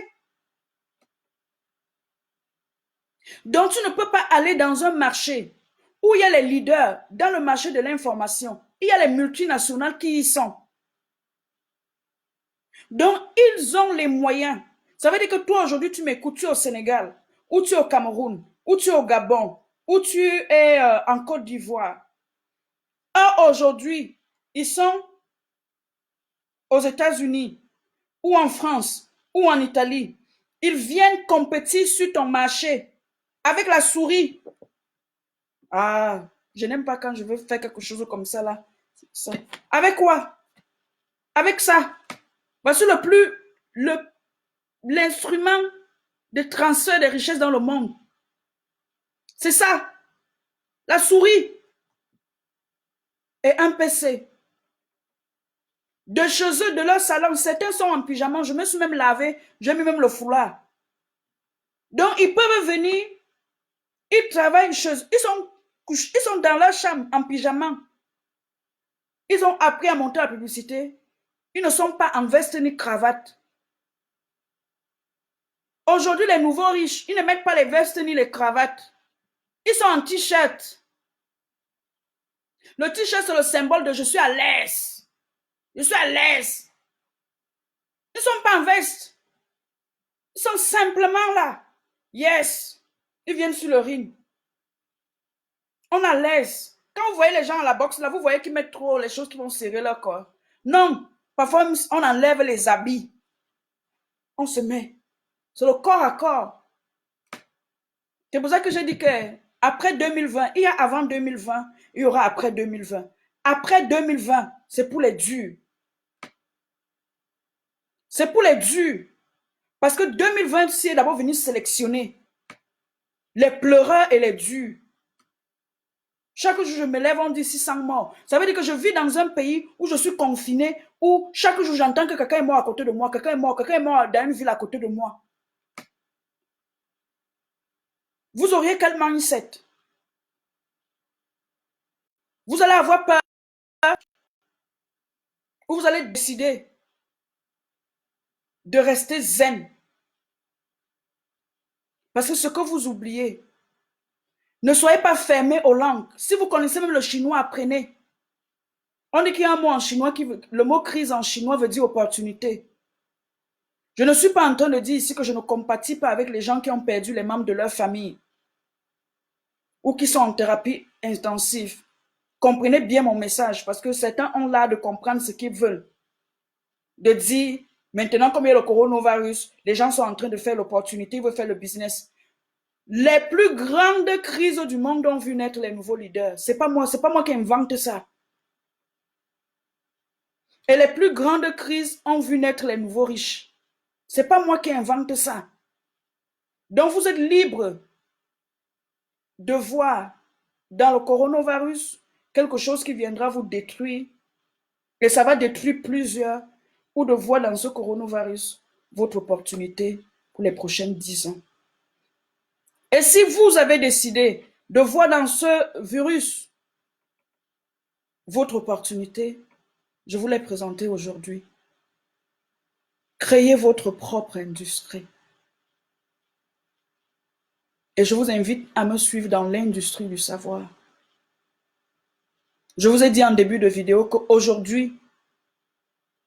Donc, tu ne peux pas aller dans un marché où il y a les leaders dans le marché de l'information. Il y a les multinationales qui y sont. Donc, ils ont les moyens. Ça veut dire que toi, aujourd'hui, tu m'écoutes, tu es au Sénégal, ou tu es au Cameroun, ou tu es au Gabon, ou tu es en Côte d'Ivoire. Or, aujourd'hui, ils sont aux États-Unis, ou en France, ou en Italie. Ils viennent compétir sur ton marché avec la souris. Ah, je n'aime pas quand je veux faire quelque chose comme ça là. Ça. Avec quoi? Avec ça. Voici l'instrument de transfert des richesses dans le monde. C'est ça. La souris et un PC. De chez eux, de leur salon, certains sont en pyjama. Je me suis même lavé. J'ai mis même le foulard. Donc, ils peuvent venir. Ils travaillent chez eux. Ils sont dans leur chambre en pyjama. Ils ont appris à monter la publicité. Ils ne sont pas en veste ni cravate. Aujourd'hui, les nouveaux riches, ils ne mettent pas les vestes ni les cravates. Ils sont en t-shirt. Le t-shirt, c'est le symbole de je suis à l'aise. Je suis à l'aise. Ils ne sont pas en veste. Ils sont simplement là. Yes. Ils viennent sur le ring. On est à l'aise. Quand vous voyez les gens à la boxe, là, vous voyez qu'ils mettent trop les choses qui vont serrer leur corps. Non. Parfois, on enlève les habits. On se met. C'est le corps à corps. C'est pour ça que j'ai dit que après 2020, il y a avant 2020, il y aura après 2020. Après 2020, c'est pour les durs. C'est pour les durs. Parce que 2020, c'est d'abord venu sélectionner les pleureurs et les durs. Chaque jour, je me lève, on dit 600 morts. Ça veut dire que je vis dans un pays où je suis confiné, où chaque jour, j'entends que quelqu'un est mort à côté de moi, quelqu'un est mort dans une ville à côté de moi. Vous auriez quel mindset? Vous allez avoir peur ou vous allez décider de rester zen. Parce que ce que vous oubliez, ne soyez pas fermés aux langues. Si vous connaissez même le chinois, apprenez. On dit qu'il y a un mot en chinois, le mot crise en chinois veut dire opportunité. Je ne suis pas en train de dire ici que je ne compatis pas avec les gens qui ont perdu les membres de leur famille ou qui sont en thérapie intensive. Comprenez bien mon message parce que certains ont l'art de comprendre ce qu'ils veulent. De dire, maintenant comme il y a le coronavirus, les gens sont en train de faire l'opportunité, ils veulent faire le business. Les plus grandes crises du monde ont vu naître les nouveaux leaders. C'est pas moi qui invente ça. Et les plus grandes crises ont vu naître les nouveaux riches. C'est pas moi qui invente ça. Donc vous êtes libre de voir dans le coronavirus quelque chose qui viendra vous détruire et ça va détruire plusieurs ou de voir dans ce coronavirus votre opportunité pour les prochaines 10 ans. Et si vous avez décidé de voir dans ce virus votre opportunité, je vous l'ai présenté aujourd'hui. Créez votre propre industrie. Et je vous invite à me suivre dans l'industrie du savoir. Je vous ai dit en début de vidéo qu'aujourd'hui,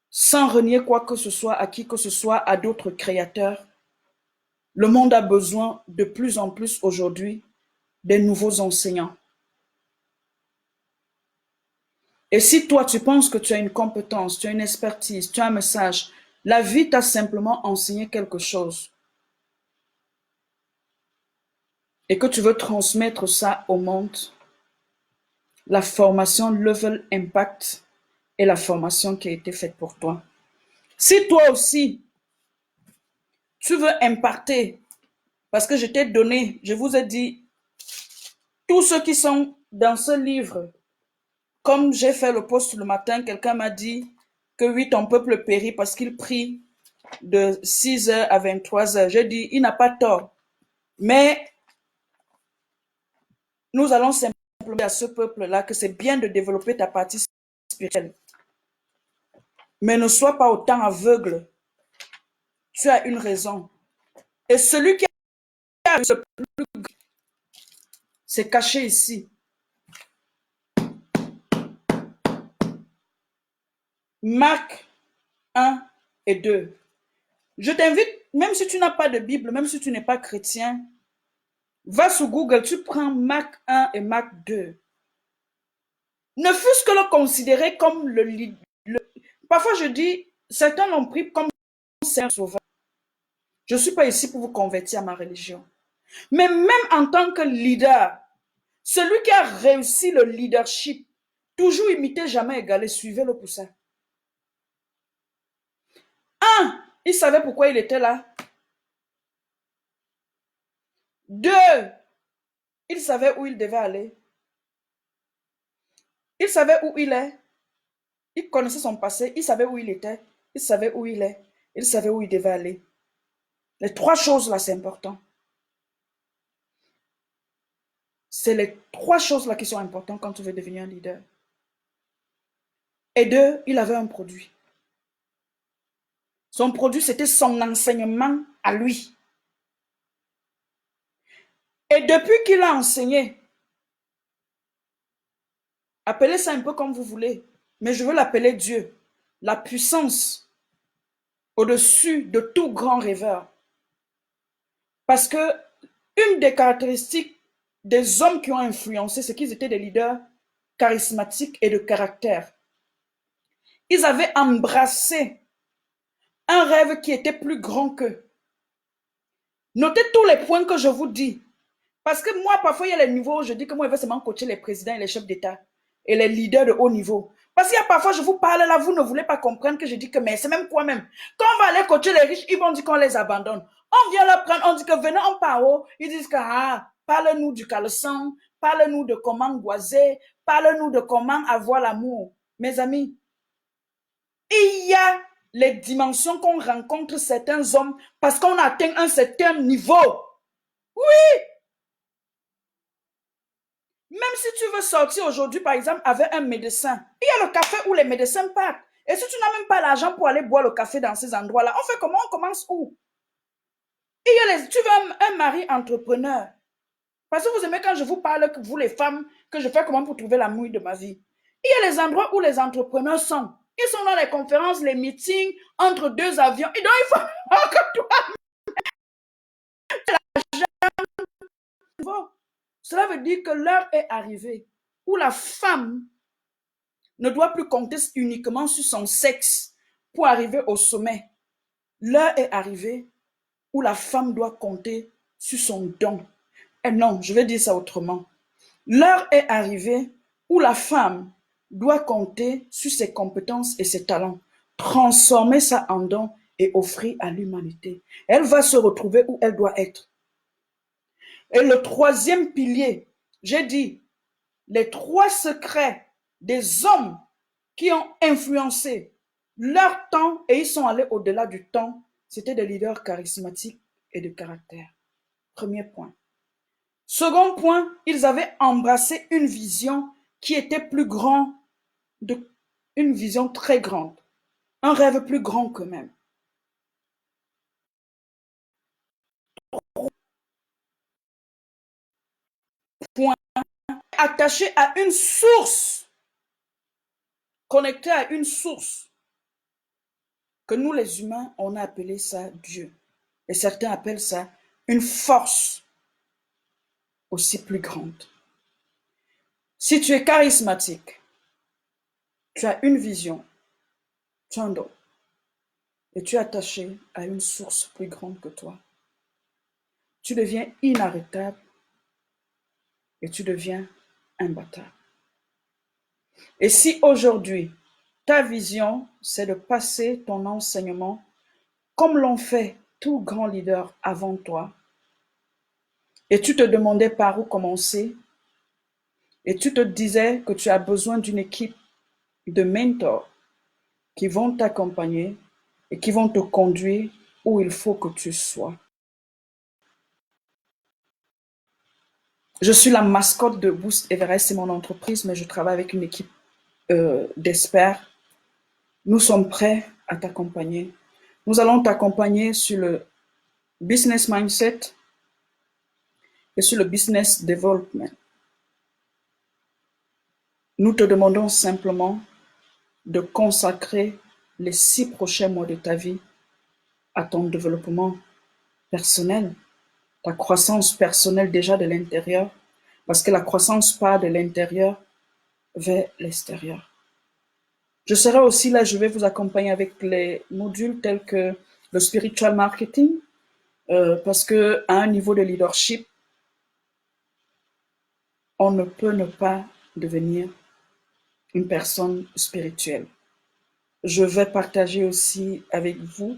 sans renier quoi que ce soit à qui que ce soit, à d'autres créateurs, le monde a besoin de plus en plus aujourd'hui des nouveaux enseignants. Et si toi, tu penses que tu as une compétence, tu as une expertise, tu as un message, la vie t'a simplement enseigné quelque chose. et que tu veux transmettre ça au monde, la formation Level Impact est la formation qui a été faite pour toi. Si toi aussi, tu veux impacter, parce que je t'ai donné, je vous ai dit, tous ceux qui sont dans ce livre, comme j'ai fait le post le matin, quelqu'un m'a dit que oui, ton peuple périt parce qu'il prie de 6 heures à 23 heures. J'ai dit, il n'a pas tort. Mais nous allons simplement dire à ce peuple-là que c'est bien de développer ta partie spirituelle. Mais ne sois pas autant aveugle. Tu as une raison. Et celui qui a le plus, c'est caché ici. Marc 1 et 2. Je t'invite, même si tu n'as pas de Bible, même si tu n'es pas chrétien, va sur Google, tu prends Marc 1 et Marc 2. Ne fût-ce que le considérer comme Parfois je dis, certains l'ont pris comme un sauveur. Je ne suis pas ici pour vous convertir à ma religion. Mais même en tant que leader, celui qui a réussi le leadership, toujours imiter, jamais égaler, suivez-le pour ça. Un, il savait pourquoi il était là. Deux, il savait où il devait aller. Il savait où il est. Il connaissait son passé. Il savait où il était. Il savait où il est. Il savait où il devait aller. Les trois choses là, c'est important. C'est les trois choses là qui sont importantes quand tu veux devenir un leader. Et deux, il avait un produit. Son produit, c'était son enseignement à lui. Et depuis qu'il a enseigné, appelez ça un peu comme vous voulez, mais je veux l'appeler Dieu, la puissance au-dessus de tout grand rêveur. Parce que une des caractéristiques des hommes qui ont influencé, c'est qu'ils étaient des leaders charismatiques et de caractère. Ils avaient embrassé un rêve qui était plus grand qu'eux. Notez tous les points que je vous dis. Parce que moi, parfois, il y a les niveaux où je dis que moi, je veux seulement coacher les présidents et les chefs d'État et les leaders de haut niveau. Parce qu'il y a parfois, je vous parle là, vous ne voulez pas comprendre que je dis que, mais c'est même quoi même. Quand on va aller coacher les riches, ils vont dire qu'on les abandonne. On vient leur prendre, on dit que venez, on part haut. Ils disent que, parle-nous du caleçon, parle-nous de comment goiser, parle-nous de comment avoir l'amour. Mes amis, il y a les dimensions qu'on rencontre certains hommes parce qu'on atteint un certain niveau. Oui! Même si tu veux sortir aujourd'hui, par exemple, avec un médecin, il y a le café où les médecins partent. Et si tu n'as même pas l'argent pour aller boire le café dans ces endroits-là, on fait comment? On commence où? Il y a tu veux un mari entrepreneur. Parce que vous aimez quand je vous parle, que vous les femmes, que je fais comment pour trouver l'amour de ma vie. Il y a les endroits où les entrepreneurs sont. Ils sont dans les conférences, les meetings, entre deux avions. Et donc, il faut que toi, cela veut dire que l'heure est arrivée où la femme ne doit plus compter uniquement sur son sexe pour arriver au sommet. L'heure est arrivée où la femme doit compter sur son don. Et non, je vais dire ça autrement. L'heure est arrivée où la femme doit compter sur ses compétences et ses talents, transformer ça en don et offrir à l'humanité. Elle va se retrouver où elle doit être. Et le troisième pilier, j'ai dit, les trois secrets des hommes qui ont influencé leur temps et ils sont allés au-delà du temps, c'était des leaders charismatiques et de caractère. Premier point. Second point, ils avaient embrassé une vision qui était plus grande, une vision très grande, un rêve plus grand qu'eux-mêmes. Point. Attaché à une source, connecté à une source, que nous les humains, on a appelé ça Dieu. Et certains appellent ça une force aussi plus grande. Si tu es charismatique, tu as une vision, tu as un don, et tu es attaché à une source plus grande que toi, tu deviens inarrêtable et tu deviens imbattable. Et si aujourd'hui, ta vision, c'est de passer ton enseignement comme l'ont fait tous grands leaders avant toi, et tu te demandais par où commencer, et tu te disais que tu as besoin d'une équipe de mentors qui vont t'accompagner et qui vont te conduire où il faut que tu sois. Je suis la mascotte de Boost Everest, c'est mon entreprise, mais je travaille avec une équipe d'experts. Nous sommes prêts à t'accompagner. Nous allons t'accompagner sur le business mindset et sur le business development. Nous te demandons simplement de consacrer les 6 prochains mois de ta vie à ton développement personnel, ta croissance personnelle déjà de l'intérieur, parce que la croissance part de l'intérieur vers l'extérieur. Je serai aussi là, je vais vous accompagner avec les modules tels que le spiritual marketing, parce que à un niveau de leadership, on ne peut ne pas devenir une personne spirituelle. Je vais partager aussi avec vous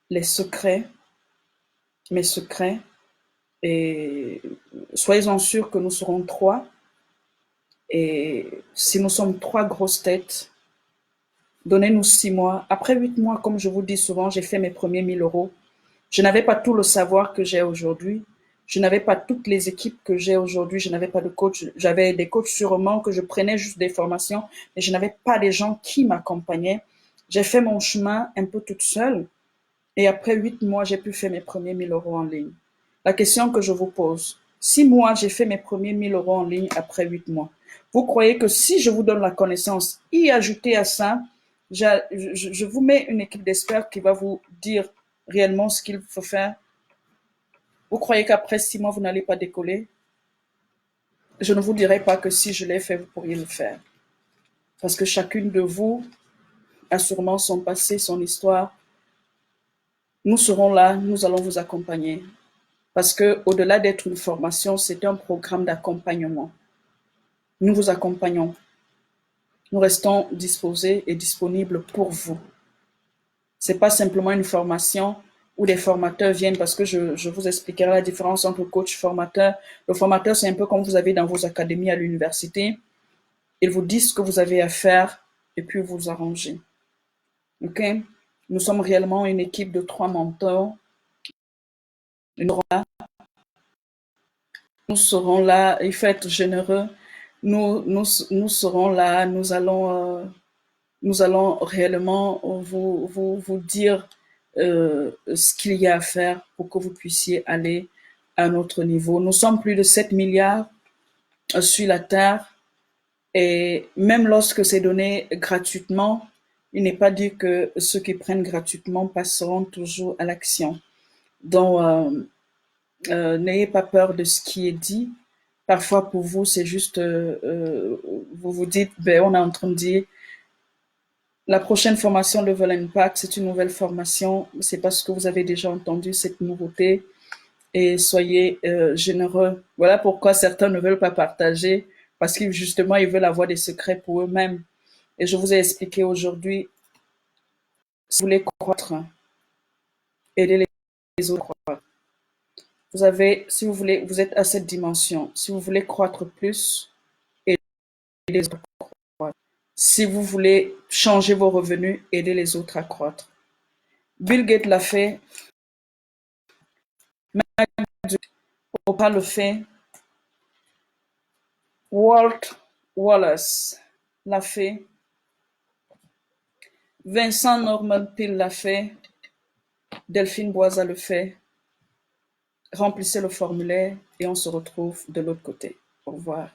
les secrets, mes secrets, et soyez-en sûrs que nous serons 3. Et si nous sommes 3 grosses têtes, donnez-nous 6 mois. Après 8 mois, comme je vous dis souvent, j'ai fait mes premiers 1 000 euros. Je n'avais pas tout le savoir que j'ai aujourd'hui. Je n'avais pas toutes les équipes que j'ai aujourd'hui. Je n'avais pas de coach. J'avais des coachs sûrement que je prenais juste des formations, mais je n'avais pas des gens qui m'accompagnaient. J'ai fait mon chemin un peu toute seule. Et après 8 mois, j'ai pu faire mes premiers 1 000 euros en ligne. La question que je vous pose, 6 mois, j'ai fait mes premiers 1 000 euros en ligne après 8 mois. Vous croyez que si je vous donne la connaissance, y ajouter à ça, je vous mets une équipe d'experts qui va vous dire réellement ce qu'il faut faire? Vous croyez qu'après 6 mois, vous n'allez pas décoller? Je ne vous dirai pas que si je l'ai fait, vous pourriez le faire. Parce que chacune de vous a sûrement son passé, son histoire. Nous serons là, nous allons vous accompagner. Parce que au-delà d'être une formation, c'est un programme d'accompagnement. Nous vous accompagnons. Nous restons disposés et disponibles pour vous. C'est pas simplement une formation où des formateurs viennent, parce que je vous expliquerai la différence entre coach et formateur. Le formateur, c'est un peu comme vous avez dans vos académies à l'université. Ils vous disent ce que vous avez à faire et puis vous arrangez. OK? Nous sommes réellement une équipe de 3 mentors. Nous serons là, il faut être généreux. Nous serons là, nous allons réellement vous dire ce qu'il y a à faire pour que vous puissiez aller à un autre niveau. Nous sommes plus de 7 milliards sur la Terre, et même lorsque c'est donné gratuitement, il n'est pas dit que ceux qui prennent gratuitement passeront toujours à l'action. Donc, n'ayez pas peur de ce qui est dit. Parfois, pour vous, c'est juste, vous vous dites, ben, on est en train de dire, la prochaine formation Level Impact, c'est une nouvelle formation. C'est parce que vous avez déjà entendu cette nouveauté, et soyez généreux. Voilà pourquoi certains ne veulent pas partager, parce qu'ils justement, ils veulent avoir des secrets pour eux-mêmes. Et je vous ai expliqué aujourd'hui, si vous voulez croître, aidez les autres à croître. Vous avez, si vous voulez, vous êtes à cette dimension. Si vous voulez croître plus, aidez les autres à croître. Si vous voulez changer vos revenus, aidez les autres à croître. Bill Gates l'a fait, Oprah le fait, Walt Wallace l'a fait, Vincent Norman Peale l'a fait, Delphine Boisa le fait. Remplissez le formulaire et on se retrouve de l'autre côté. Au revoir.